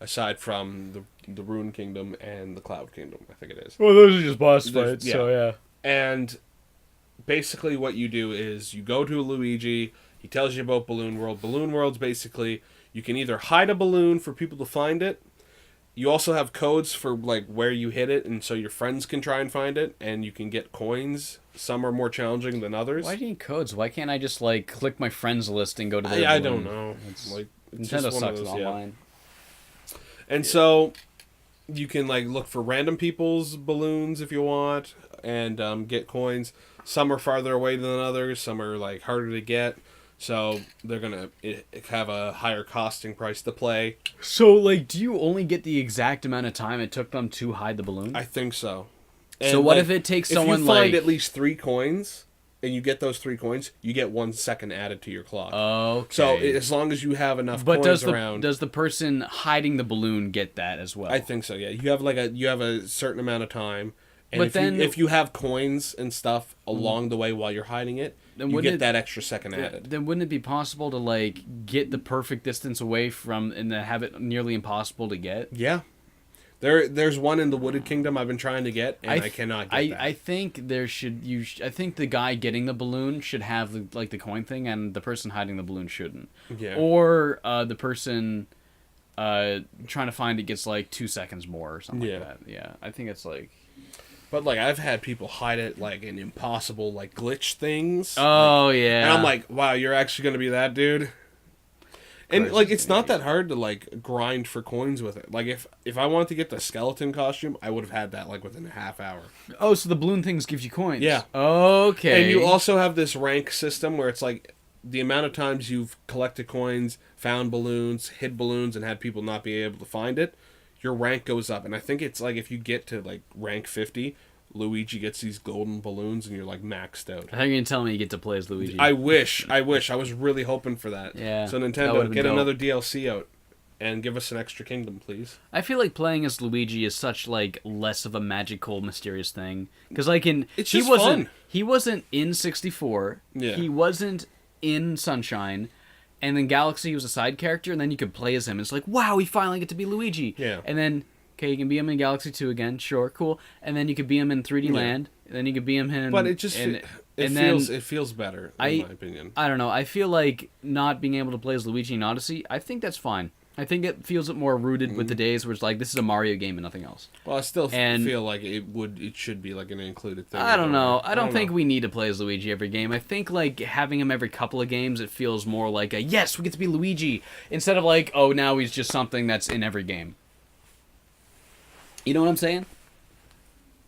aside from the Ruin Kingdom and the Cloud Kingdom. I think it is. Well, those are just boss fights. Yeah. So yeah. And basically what you do is you go to Luigi, he tells you about Balloon World. Balloon World's basically, you can either hide a balloon for people to find it, you also have codes for where you hit it, and so your friends can try and find it, and you can get coins. Some are more challenging than others. Why do you need codes? Why can't I just click my friends list and go to the I don't know. It's Nintendo sucks with online. And so you can look for random people's balloons if you want, and get coins. Some are farther away than others. Some are harder to get. So they're gonna have a higher costing price to play. So do you only get the exact amount of time it took them to hide the balloon? I think so. And so what if it takes someone if you find at least 3 coins, and you get those 3 coins, you get 1 second added to your clock. Okay. So as long as you have enough coins around. Does the person hiding the balloon get that as well? I think so. Yeah, you have a certain amount of time. And but if you have coins and stuff along the way while you're hiding it, then you get that extra second added. Then wouldn't it be possible to get the perfect distance away from and then have it nearly impossible to get? Yeah. There's one in the Wooded Kingdom I've been trying to get, and I cannot get that. I think I think the guy getting the balloon should have the coin thing, and the person hiding the balloon shouldn't. Yeah. Or the person trying to find it gets 2 seconds more or something like that. Yeah, I think it's But I've had people hide it in impossible glitch things. Oh yeah. And I'm like, wow, you're actually gonna be that dude. And it's not that hard to grind for coins with it. If I wanted to get the skeleton costume, I would have had that within a half hour. Oh, so the balloon things gives you coins. Yeah. Okay. And you also have this rank system where it's the amount of times you've collected coins, found balloons, hid balloons, and had people not be able to find it, your rank goes up. And I think it's if you get to rank 50, Luigi gets these golden balloons and you're maxed out. I think you're going to tell me you get to play as Luigi. I wish. I was really hoping for that. Yeah. So Nintendo, get another DLC out and give us an extra kingdom, please. I feel playing as Luigi is such less of a magical, mysterious thing. Because it's just fun. He wasn't in 64. Yeah. He wasn't in Sunshine. And then Galaxy was a side character, and then you could play as him. It's wow, we finally get to be Luigi. Yeah. And then, okay, you can be him in Galaxy 2 again, sure, cool. And then you could be him in 3D Land, and then you could be him in... But it just... it feels better, in my opinion. I don't know. I feel not being able to play as Luigi in Odyssey, I think that's fine. I think it feels more rooted with the days where it's this is a Mario game and nothing else. Well, I still feel it should be an included thing. I don't know. I don't think we need to play as Luigi every game. I think having him every couple of games, it feels more yes, we get to be Luigi, instead of oh, now he's just something that's in every game. You know what I'm saying?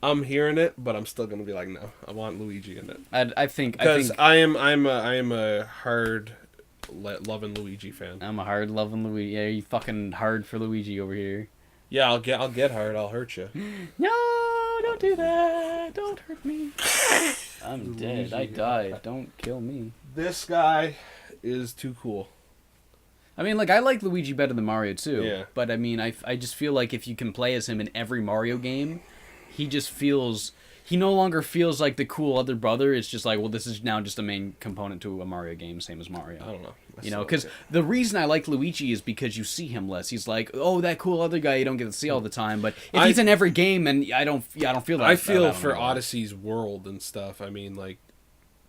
I'm hearing it, but I'm still gonna be no, I want Luigi in it. I think I am a hard loving Luigi fan. I'm a hard loving Luigi. Yeah, you fucking hard for Luigi over here. Yeah, I'll get hard. I'll hurt you. No, don't do that. Don't hurt me. I'm dead. I died. Don't kill me. This guy is too cool. I mean, I like Luigi better than Mario too. Yeah. But I mean, I just feel if you can play as him in every Mario game, he no longer feels like the cool other brother. It's just well, this is now just a main component to a Mario game, same as Mario. I don't know. Because the reason I like Luigi is because you see him less. He's oh, that cool other guy you don't get to see all the time. But if he's in every game, and I don't feel that. I feel for Odyssey's world and stuff. I mean,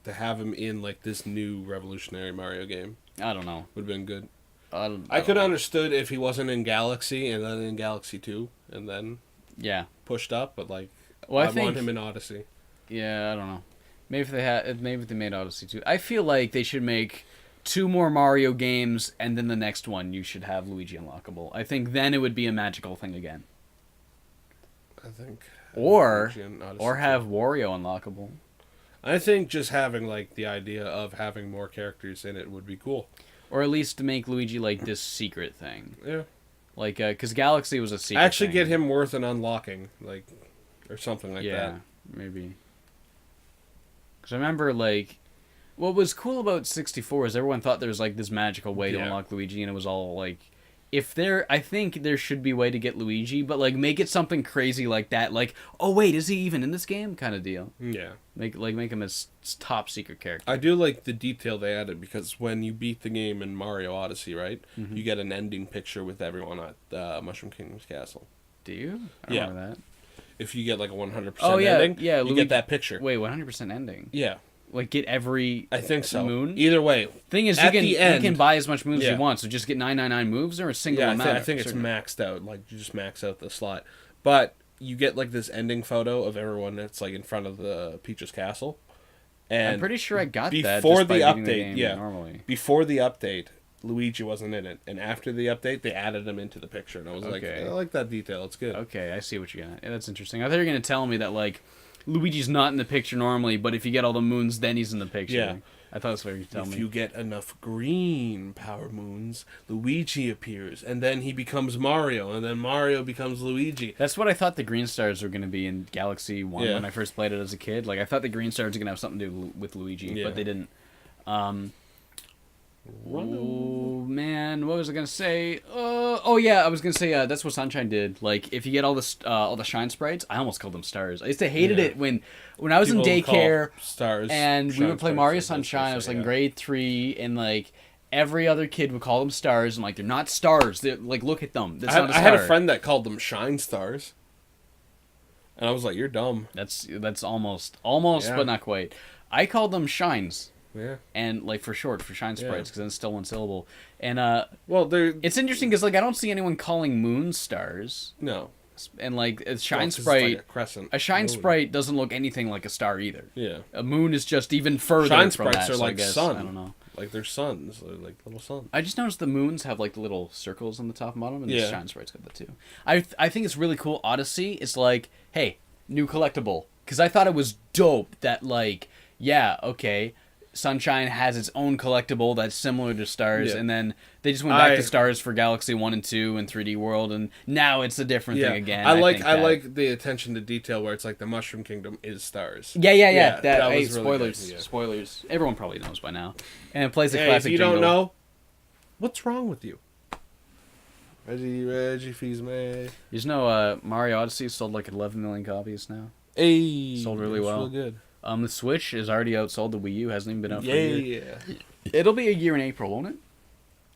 to have him in this new revolutionary Mario game. I don't know. Would have been good. I could have understood if he wasn't in Galaxy and then in Galaxy 2 and then pushed up, but well, I want him in Odyssey. Yeah, I don't know. Maybe if they made Odyssey 2. I feel they should make 2 more Mario games, and then the next one you should have Luigi unlockable. I think then it would be a magical thing again. I think. Or have Wario unlockable. I think just having like the idea of having more characters in it would be cool. Or at least to make Luigi like this secret thing. Yeah. Like, because Galaxy was a secret Actually thing. get him worth an unlocking, like, or something like that. Yeah, maybe. Because I remember, like, what was cool about 64 is everyone thought there was, like, this magical way to unlock Luigi, and it was all, like, I think there should be a way to get Luigi, but, like, make it something crazy like that, like, oh, wait, is he even in this game? Kind of deal. Yeah. Make him a top secret character. I do like the detail they added, because when you beat the game in Mario Odyssey, right, you get an ending picture with everyone at Mushroom Kingdom's castle. Do you? I don't remember that. If you get, like, a 100% ending, you get that picture. Wait, 100% ending? Yeah. Like, get every I think so. moon? Either way. Thing is, you can buy as much moves as you want, so just get 999 moves or a single amount. I think it's maxed out. Like, you just max out the slot. But you get, like, this ending photo of everyone that's, like, in front of the Peach's castle. And I'm pretty sure I got that before just by the beating update, the game yeah. normally. Before the update, Luigi wasn't in it. And after the update, they added him into the picture. And I was like, I like that detail. It's good. Okay, I see what you got. Yeah, that's interesting. I thought you were going to tell me that, like, Luigi's not in the picture normally, but if you get all the moons, then he's in the picture. Yeah. I thought that's what you were telling me. If you get enough green power moons, Luigi appears, and then he becomes Mario, and then Mario becomes Luigi. That's what I thought the green stars were going to be in Galaxy 1 when I first played it as a kid. Like, I thought the green stars were going to have something to do with Luigi, but they didn't. Oh, man, what was I going to say? I was going to say that's what Sunshine did. Like, if you get all the shine sprites, I almost called them stars. I used to hated it when I was in daycare stars, and we would play Mario Sunshine. I was like in grade 3, and like every other kid would call them stars, and like they're not stars. They're like, look at them. That's not a star. I had a friend that called them shine stars, and I was like, "You're dumb." That's almost, but not quite. I called them shines. Yeah. And like for short for shine sprites because it's still one syllable. And it's interesting because like I don't see anyone calling moon stars. No. And like a shine sprite, like a crescent. A shine sprite doesn't look anything like a star either. Yeah. A moon is just even further. Shine from sprites that, are so like sun. I don't know. Like they're suns, they're like little suns. I just noticed the moons have like the little circles on the top and bottom, and the shine sprites got that too. I think it's really cool. Odyssey is like, hey, new collectible, because I thought it was dope that like, Sunshine has its own collectible that's similar to Stars, and then they just went back to Stars for Galaxy 1 and 2 and 3D World, and now it's a different thing again. I like the attention to detail where it's like the Mushroom Kingdom is Stars. Yeah. That hey, was really spoilers. good, Spoilers. Everyone probably knows by now. And it plays the If classic you jingle. don't know, what's wrong with you? Reggie fees me. You just know Mario Odyssey sold like 11 million copies now. Hey, sold really well. Really good. The Switch is already outsold. The Wii U hasn't even been out for a year. Yeah. It'll be a year in April, won't it?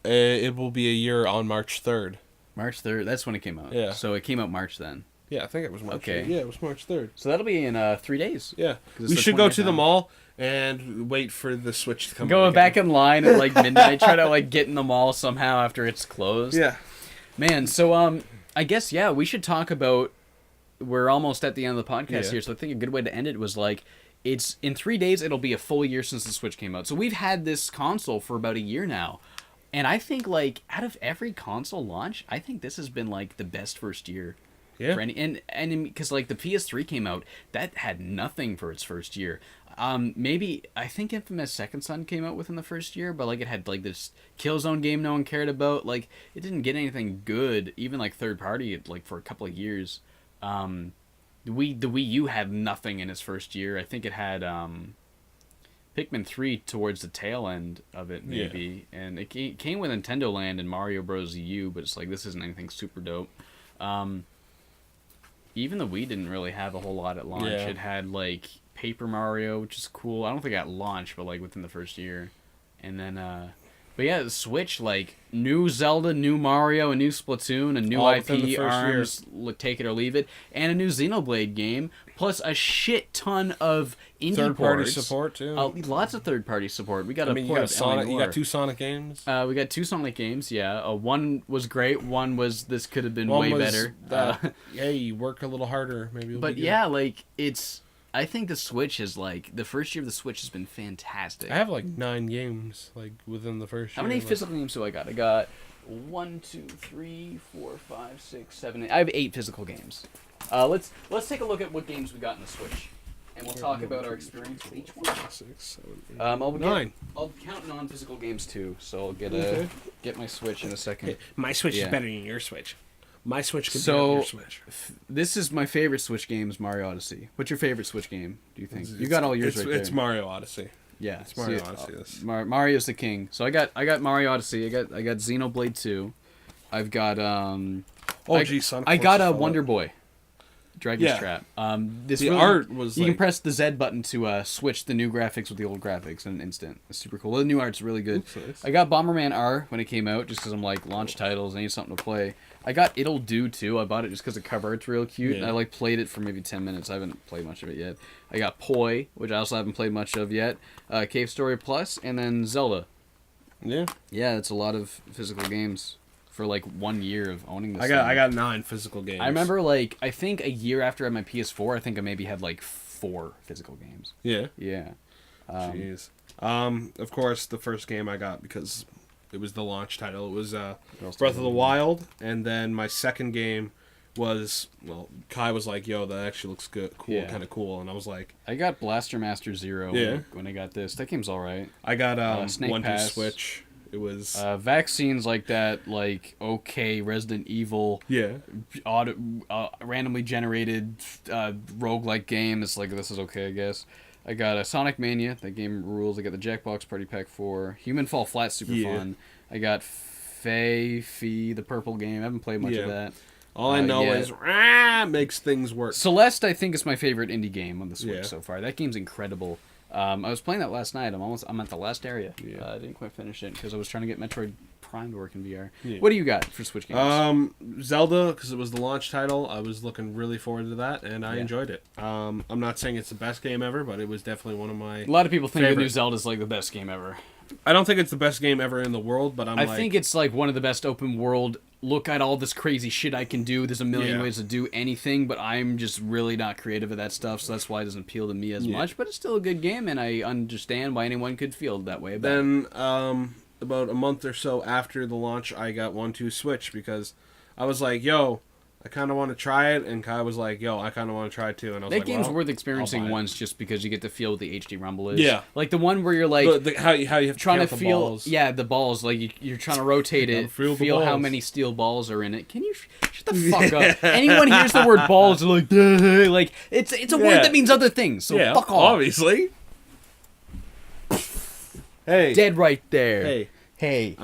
It will be a year on March 3rd. March 3rd. That's when it came out. Yeah. So it came out March then. Yeah, I think it was March. Okay. 3rd. Yeah, it was March 3rd. So that'll be in 3 days. Yeah. We should go to the mall and wait for the Switch to come out. Go back in line at like midnight, try to like get in the mall somehow after it's closed. Yeah. Man, so I guess we should talk about, we're almost at the end of the podcast here, so I think a good way to end it was like, it's in 3 days, it'll be a full year since the Switch came out. So we've had this console for about a year now. And I think, like, out of every console launch, I think this has been, like, the best first year. Yeah. For any, and because, like, the PS3 came out, that had nothing for its first year. Maybe, I think Infamous Second Son came out within the first year, but, like, it had, like, this Killzone game no one cared about. Like, it didn't get anything good, even, like, third party, like, for a couple of years. The Wii U had nothing in its first year. I think it had Pikmin 3 towards the tail end of it, maybe. Yeah. And it came with Nintendo Land and Mario Bros. U, but it's like, this isn't anything super dope. Even the Wii didn't really have a whole lot at launch. Yeah. It had, like, Paper Mario, which is cool. I don't think at launch, but, like, within the first year. And then, but yeah, the Switch, like, new Zelda, new Mario, a new Splatoon, a new all IP, ARMS, take it or leave it, and a new Xenoblade game, plus a shit ton of indie third-party support, too. Lots of third-party support. We got you got Sonic. You got 2 Sonic games. We got 2 Sonic games, yeah. One was great. One was, this could have been way better. Hey, work a little harder. Maybe it'll but be good. Yeah, like, it's... I think the Switch is like the first year of the Switch has been fantastic. I have like 9 games like within the first year. How many physical games do I got? I got 1, 2, 3, 4, 5, 6, 7, 8. I have 8 physical games. Let's take a look at what games we got in the Switch, and we'll talk about our experience with each one. 6, 7, 8, 9. I'll count non-physical games too, so I'll get get my Switch in a second. Hey, my Switch is better than your Switch. My Switch can be on your Switch. This is my favorite Switch game is Mario Odyssey. What's your favorite Switch game, do you think? You got all yours right there. It's Mario Odyssey. Yeah. It's Mario Odyssey. Mario's the king. So I got Mario Odyssey. I got Xenoblade 2. I've got Sonic I got a Forces Wonder Boy. Dragon's Trap. The art was you can press the Z button to switch the new graphics with the old graphics in an instant. It's super cool. The new art's really good. Nice. I got Bomberman R when it came out just because I'm like launch titles. I need something to play. I got It'll Do too. I bought it just because the cover art's real cute. And I like played it for maybe 10 minutes. I haven't played much of it yet. I got Poi, which I also haven't played much of yet. Cave Story Plus, and then Zelda. Yeah. Yeah, it's a lot of physical games. For like 1 year of owning this. I got 9 physical games. I remember like I think a year after I had my PS4, I think I maybe had like 4 physical games. Yeah. Yeah. Jeez. Of course, the first game I got because it was the launch title. It was Breath of the Wild, and then my second game was Kai was like, "Yo, that actually looks good, cool, kind of cool," and I was like, I got Blaster Master Zero. When I got this, that game's all right. I got Snake one Pass. to Switch. It was vaccines like that, like Resident Evil, randomly generated roguelike game. It's like this is okay, I guess. I got Sonic Mania. That game rules. I got the Jackbox Party Pack 4. Human Fall Flat, super fun. I got Fi, the purple game. I haven't played much of that. All I know is makes things work. Celeste, I think, is my favorite indie game on the Switch so far. That game's incredible. I was playing that last night. I'm at the last area. I didn't quite finish it because I was trying to get Metroid Prime to work in VR. What do you got for Switch games? Zelda, because it was the launch title. I was looking really forward to that, and I enjoyed it. I'm not saying it's the best game ever, but it was definitely one of my A lot of people think the favorite. new Zelda's like the best game ever. I don't think it's the best game ever in the world, but I think it's like one of the best open world. Look at all this crazy shit I can do. There's a million ways to do anything, but I'm just really not creative at that stuff, so that's why it doesn't appeal to me as much. But it's still a good game, and I understand why anyone could feel that way about it. Then, about a month or so after the launch, I got 1-2 Switch because I was like, yo, I kind of want to try it, and Kai was like, yo, I kind of want to try it too. And I was that like, game's well, worth experiencing once just because you get to feel what the HD rumble is. Yeah. Like the one where you're like... how you have trying to count the feel... balls. Yeah, the balls. Like you're trying to rotate it, feel how many steel balls are in it. Can you... Shut the fuck up. Anyone hears the word balls, they're like... Duh. Like, it's a word that means other things, so fuck off. Obviously. Hey. Dead right there. Hey. Hey.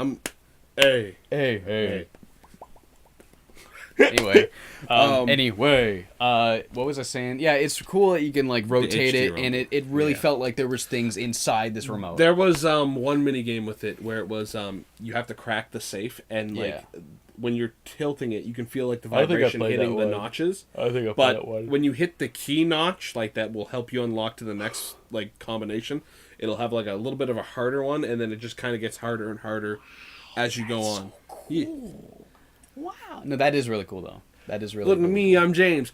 Hey. Anyway, what was I saying? Yeah, it's cool that you can like rotate it, and it really felt like there was things inside this remote. There was one mini game with it where it was you have to crack the safe, and like when you're tilting it, you can feel like the vibration hitting the notches. I think I played that one. But when you hit the key notch, like that will help you unlock to the next like combination. It'll have like a little bit of a harder one, and then it just kind of gets harder and harder as you go on. So cool. Yeah. Wow. No, that is really cool, though. That is really Look cool. at me, I'm James.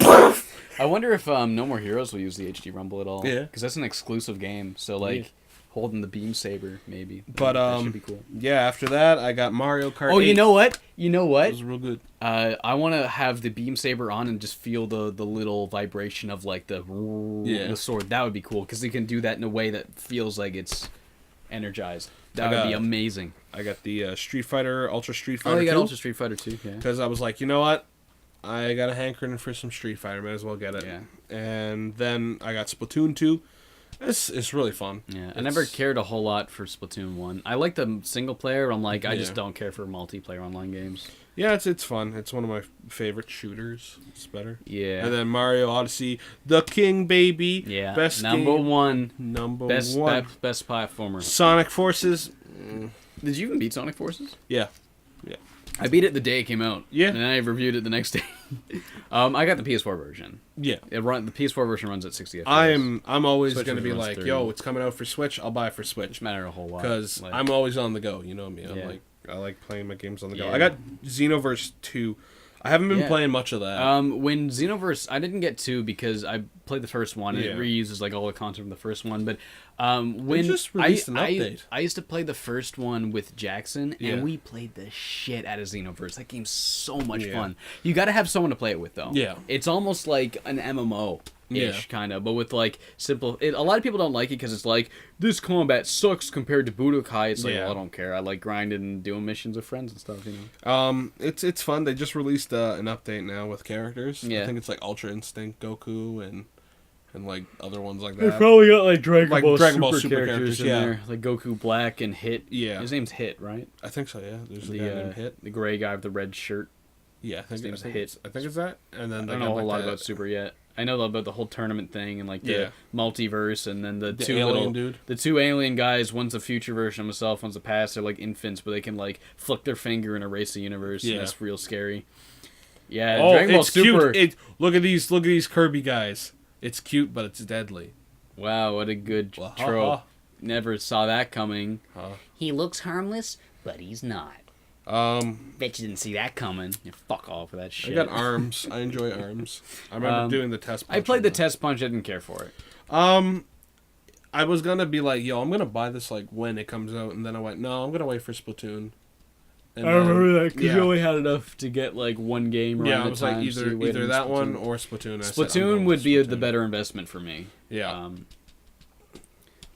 I wonder if No More Heroes will use the HD Rumble at all. Yeah. Because that's an exclusive game, so, like, holding the beam saber, maybe. But, that should be cool. Yeah, after that, I got Mario Kart 8. Oh, you know what? It was real good. I want to have the beam saber on and just feel the little vibration of, like, the sword. That would be cool, because you can do that in a way that feels like it's energized. That would be amazing. I got the Ultra Street Fighter 2. Oh, you got Ultra Street Fighter 2, yeah. Because I was like, you know what? I got a hankering for some Street Fighter. Might as well get it. Yeah. And then I got Splatoon 2. It's really fun. Yeah, I never cared a whole lot for Splatoon 1. I like the single player. I'm like, I just don't care for multiplayer online games. Yeah, it's fun. It's one of my favorite shooters. It's better. Yeah. And then Mario Odyssey, the king, baby. Yeah. Best Number game. one. Best platformer. Sonic Forces. Did you even beat Sonic Forces? Yeah. I beat it the day it came out. Yeah. And then I reviewed it the next day. I got the PS4 version. Yeah. The PS4 version runs at 60 FPS. I'm always going to be runs like, 30. yo, it's coming out for Switch. I'll buy it for Switch. It's matter a whole lot. Because I'm always on the go. You know me. I like playing my games on the go. Yeah. I got Xenoverse 2. I haven't been playing much of that. When Xenoverse, I didn't get 2 because I played the first one and it reuses like all the content from the first one. But when just released an update. I used to play the first one with Jackson, and we played the shit out of Xenoverse. That game's so much fun. You got to have someone to play it with, though. Yeah, it's almost like an MMO. Ish, kind of, but with like simple. A lot of people don't like it because it's like this combat sucks compared to Budokai. It's like, well, I don't care. I like grinding and doing missions with friends and stuff. You know. It's fun. They just released an update now with characters. Yeah. I think it's like Ultra Instinct Goku and like other ones like that. They probably got like Dragon Ball Super characters in there, like Goku Black and Hit. Yeah, his name's Hit, right? I think so. Yeah, there's a guy named Hit, the gray guy with the red shirt. Yeah, I think his name's Hit. I think it's that. And then I don't know a whole lot about Super yet. I know about the whole tournament thing and like the multiverse, and then the two alien guys. One's a future version of himself, one's a past. They're like infants, but they can like flick their finger and erase the universe. Yeah, and that's real scary. Yeah, Dragon Ball Super. Cute. Look at these Kirby guys. It's cute, but it's deadly. Wow, what a good trope. Never saw that coming. He looks harmless, but he's not. Bet you didn't see that coming. Yeah, fuck off with that shit. I got arms. I enjoy arms. I remember doing the test punch. I played the test punch. I didn't care for it. I was gonna be like, yo, I'm gonna buy this like when it comes out, and then I went, no, I'm gonna wait for Splatoon. And I remember that because you only had enough to get like one game. Yeah, I was like either that one or Splatoon. Splatoon would be the better investment for me. Yeah.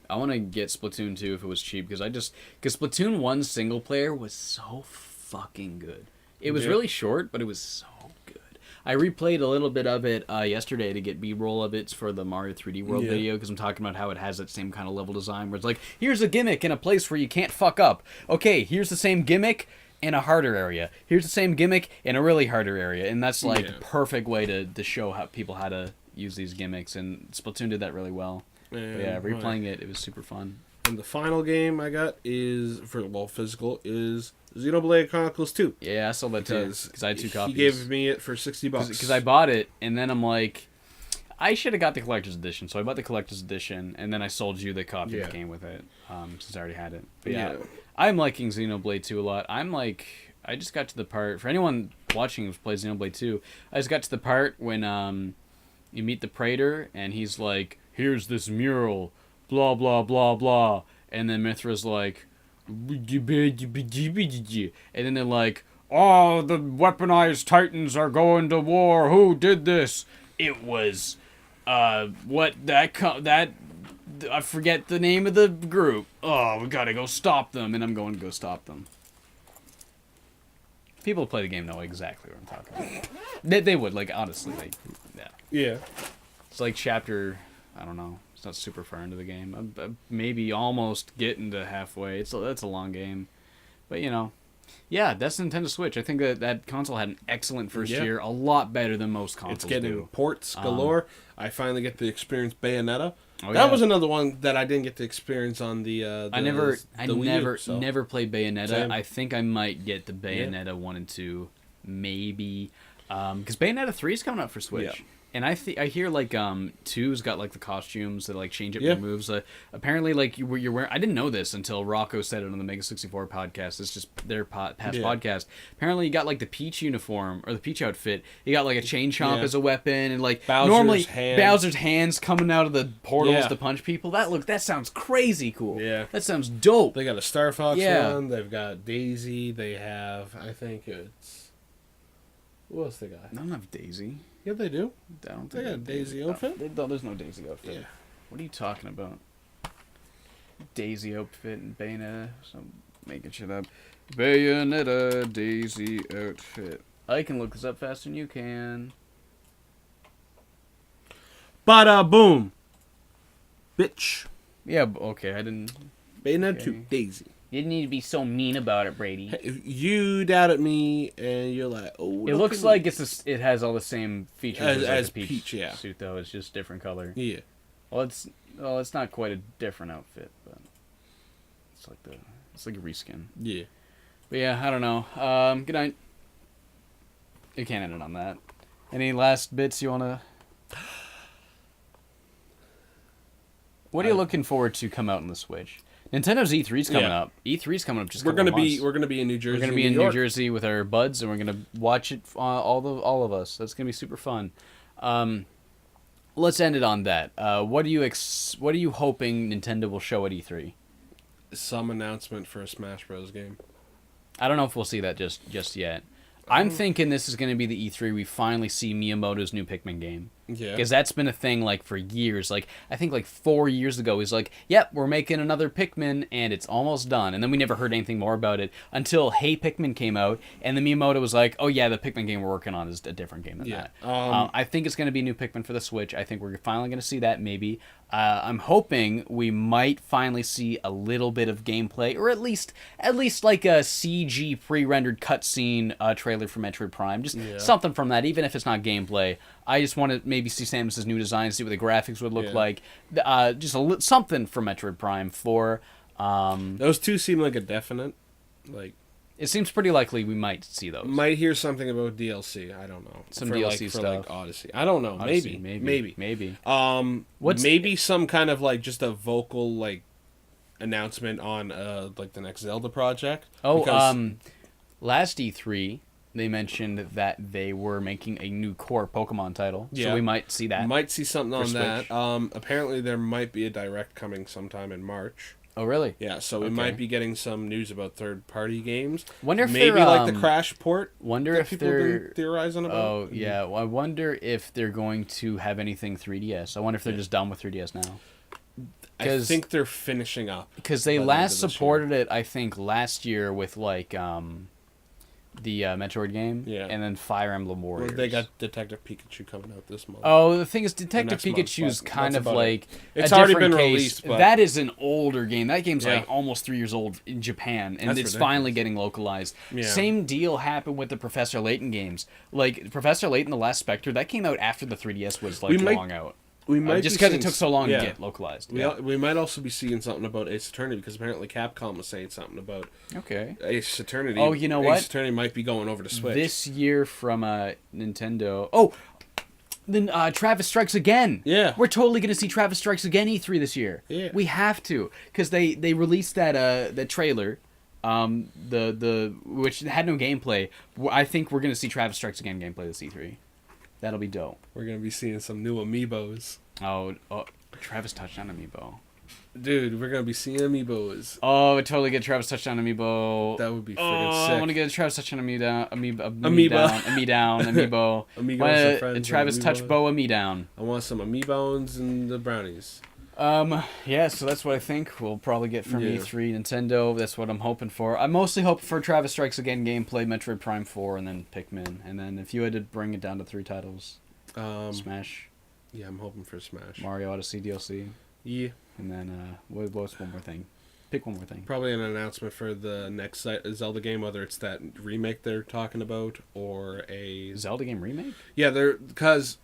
I want to get Splatoon 2 if it was cheap because Splatoon 1 single player was so fucking good. It was really short, but it was so good. I replayed a little bit of it yesterday to get B-roll of it for the Mario 3D World video because I'm talking about how it has that same kind of level design where it's like, here's a gimmick in a place where you can't fuck up. Okay, here's the same gimmick in a harder area. Here's the same gimmick in a really harder area. And that's like perfect way to show how people how to use these gimmicks. And Splatoon did that really well. Replaying it was super fun. And the final game I got is physical is Xenoblade Chronicles 2. Yeah, I saw that too because I had 2 copies. He gave me it for $60 because I bought it and then I'm like, I should have got the collector's edition. So I bought the collector's edition and then I sold you the copy that came with it since I already had it. But I'm liking Xenoblade 2 a lot. I just got to the part for anyone watching who's played Xenoblade 2. I just got to the part when you meet the Praetor and he's like, here's this mural, blah, blah, blah, blah. And then Mithra's like, and then they're like, oh, the weaponized titans are going to war. Who did this? It was, I forget the name of the group. Oh, we gotta go stop them. And I'm going to go stop them. People who play the game know exactly what I'm talking about. They would, like, honestly. Yeah. It's like chapter... I don't know. It's not super far into the game. I'm maybe almost getting to halfway. That's a long game. But, that's Nintendo Switch. I think that console had an excellent first year. A lot better than most consoles It's getting do. ports galore. I finally get to experience Bayonetta. That was another one that I didn't get to experience on the I never played Bayonetta. Same. I think I might get the Bayonetta 1 and 2. Maybe. Because Bayonetta 3 is coming out for Switch. Yeah. And I hear like 2's got like the costumes that like change up your moves. Apparently, like you're wearing. I didn't know this until Rocco said it on the Mega 64 podcast. It's just their past podcast. Apparently, you got like the Peach uniform or the Peach outfit. You got like a chain chomp as a weapon, and like Bowser's hands coming out of the portals to punch people. That sounds crazy cool. Yeah, that sounds dope. They got a Star Fox one. They've got Daisy. They have. I think it's. What else they got? They don't have Daisy. Yeah, they do. I don't think they got a Daisy outfit. There's no Daisy outfit. Yeah. What are you talking about? Daisy outfit and Bayonetta. So I'm making shit up. Bayonetta Daisy outfit. I can look this up faster than you can. Bada boom. Bitch. Yeah, okay, I didn't. Bayonetta 2 Daisy. You didn't need to be so mean about it, Brady. Hey, you doubted me, and you're like, oh. It looks like it has all the same features as the Peach suit, though. It's just different color. Yeah. Well, it's not quite a different outfit, but it's like a reskin. Yeah. But yeah, I don't know. Good night. You can't end it on that. Any last bits you wanna? What are you looking forward to come out on the Switch? Nintendo's E3's coming Yeah. up. E3's coming up. Just We're gonna be in New Jersey. We're gonna be in New York. Jersey with our buds, and we're gonna watch it. All of us. That's gonna be super fun. Let's end it on that. What are you hoping Nintendo will show at E3? Some announcement for a Smash Bros. Game. I don't know if we'll see that just yet. I'm thinking this is going to be the E3 we finally see Miyamoto's new Pikmin game. Yeah. Because that's been a thing, like, for years. Like, I think, like, 4 years ago, he's like, yep, we're making another Pikmin, and it's almost done. And then we never heard anything more about it until Hey Pikmin came out, and then Miyamoto was like, oh, yeah, the Pikmin game we're working on is a different game than that. I think it's going to be new Pikmin for the Switch. I think we're finally going to see that, maybe. I'm hoping we might finally see a little bit of gameplay, or at least like a CG pre-rendered cutscene trailer for Metroid Prime. Just something from that, even if it's not gameplay. I just want to maybe see Samus's new design, see what the graphics would look like. Just something from Metroid Prime 4. Those two seem like a definite. Like, it seems pretty likely we might see those. might hear something about DLC. I don't know. Some for DLC like, stuff. For like Odyssey. I don't know. Odyssey, Maybe. What's maybe some kind of like just a vocal like announcement on like the next Zelda project. Last E3 they mentioned that they were making a new core Pokemon title, so Yeah. we might see that. Might see something on Switch. that. Apparently there might be a direct coming sometime in March. Oh, really? Yeah, so we Okay. might be getting some news about third-party games. Wonder if maybe they're, like the Crash port. Wonder that if people have they're been theorizing about. Oh yeah, well, I wonder if they're going to have anything 3DS. I wonder if they're just done with 3DS now. I think they're finishing up Because they by the last end of this supported it, I think, last year with like the Metroid game, Yeah. and then Fire Emblem Well, Warriors. they got Detective Pikachu coming out this month. Oh, the thing is, Detective next month, Pikachu's but kind that's of about like It's a already different been case. released, but- That is an older game. That game's Yeah. like almost 3 years old in Japan, and That's it's ridiculous. finally getting localized. Yeah. Same deal happened with the Professor Layton games. Like Professor Layton: The Last Spectre, that came out after the 3DS was like We might- long out. We might Just be because it seeing took so long yeah. to get localized. We might also be seeing something about Ace Attorney because apparently Capcom was saying something about Okay. Ace Attorney. Oh, you know Ace what? Attorney might be going over to Switch. This year from Nintendo. Oh, then Travis Strikes Again. Yeah. We're totally gonna see Travis Strikes Again E3 this year. Yeah. We have to, because they released that trailer, the which had no gameplay. I think we're gonna see Travis Strikes Again gameplay this E3. That'll be dope. We're gonna be seeing some new amiibos. Oh, Travis touched on Amiibo. Dude, we're gonna be seeing amiibos. Oh, I totally get Travis touched on Amiibo. That would be Oh, friggin' I want to sick. get Travis touch on Amiibo. Amoeba. Amiibo. Amigos Wanna- and friends Travis and touch Amiibo. Bo Ami down. I want some amiibos and the brownies. Yeah, so that's what I think we'll probably get from Yeah. E3 Nintendo. That's what I'm hoping for. I mostly hope for Travis Strikes Again gameplay, Metroid Prime 4, and then Pikmin. And then if you had to bring it down to 3 titles, Smash, Yeah, I'm hoping for Smash. Mario Odyssey DLC, Yeah, and then what's one more thing? Pick one more thing. probably an announcement for the next Zelda game, whether it's that remake they're talking about or a Zelda game remake? yeah, they're because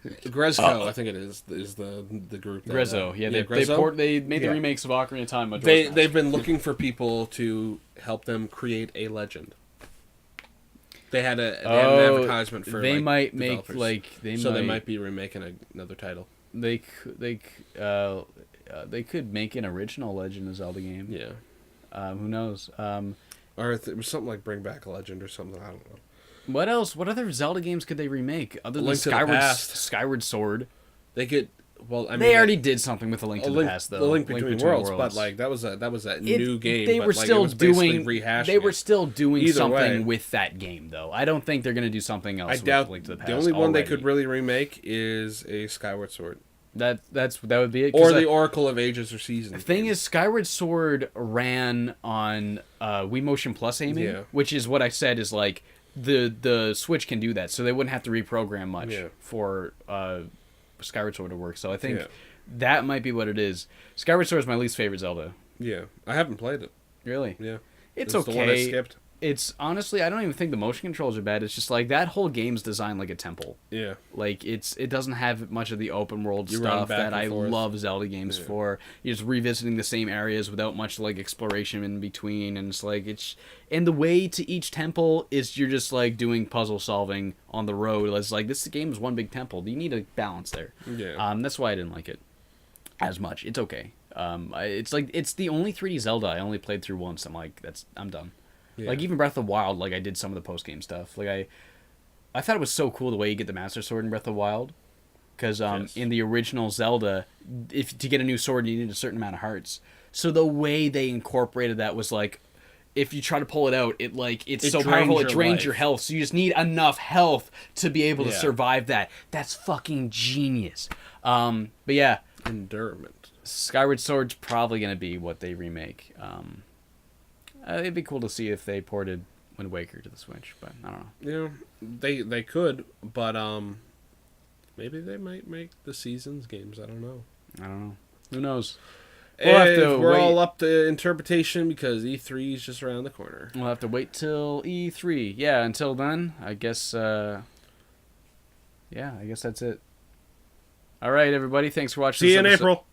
Grezco, I think it is the group. That, Grezzo, yeah, Grezzo? they made the Yeah. remakes of Ocarina of Time. Majora's Mask. They've been looking for people to help them create a legend. They had an advertisement for they like, might developers. make like they so might they might be remaking another title. they could make an original Legend of Zelda game. Yeah, Who knows? or if it was something like Bring Back a Legend or something. I don't know. What else? What other Zelda games could they remake other than Link to the Past. Skyward Sword? They could. Well, I mean, They already did something with A Link to the Past, though. The Link Between Worlds, but like that was a new game. They but, were like, still it was basically doing. rehashing They were it. still doing Either something way. with that game, though. I don't think they're gonna do something else. I with doubt Link to the Past. the only one they already. could really remake is a Skyward Sword That would be it. 'Cause or the Oracle of Ages or Seasons. The thing is, Skyward Sword ran on Wii Motion Plus aiming, Yeah. which is what I said is like the Switch can do that, so they wouldn't have to reprogram much Yeah. for Skyward Sword to work. So I think Yeah. that might be what it is. Skyward Sword is my least favorite Zelda. Yeah, I haven't played it. Really, Yeah, it's the one I okay. skipped. It's honestly, I don't even think the motion controls are bad. It's just like that whole game's designed like a temple. Yeah, Like it doesn't have much of the open world You run stuff back that and I forth. love Zelda games Yeah. for. You're just revisiting the same areas without much like exploration in between, and it's like and the way to each temple is you're just like doing puzzle solving on the road. It's like this game is one big temple. You need a balance there. Yeah. That's why I didn't like it as much. It's okay. It's the only 3D Zelda I only played through once. I'm done. Yeah. Like even Breath of the Wild, like I did some of the post game stuff. Like I thought it was so cool the way you get the Master Sword in Breath of the Wild, because Yes. in the original Zelda, if to get a new sword you need a certain amount of hearts. So the way they incorporated that was like, if you try to pull it out, it's so powerful it drains your health. So you just need enough health to be able to survive that. That's fucking genius. But yeah, Endurement. Skyward Sword's probably gonna be what they remake. It'd be cool to see if they ported Wind Waker to the Switch, but I don't know. You know, they could, but maybe they might make the Seasons games. I don't know. Who knows? We're all up to interpretation because E3 is just around the corner. We'll have to wait till E3. Yeah, until then, I guess. I guess that's it. All right, everybody. Thanks for watching. See you in April.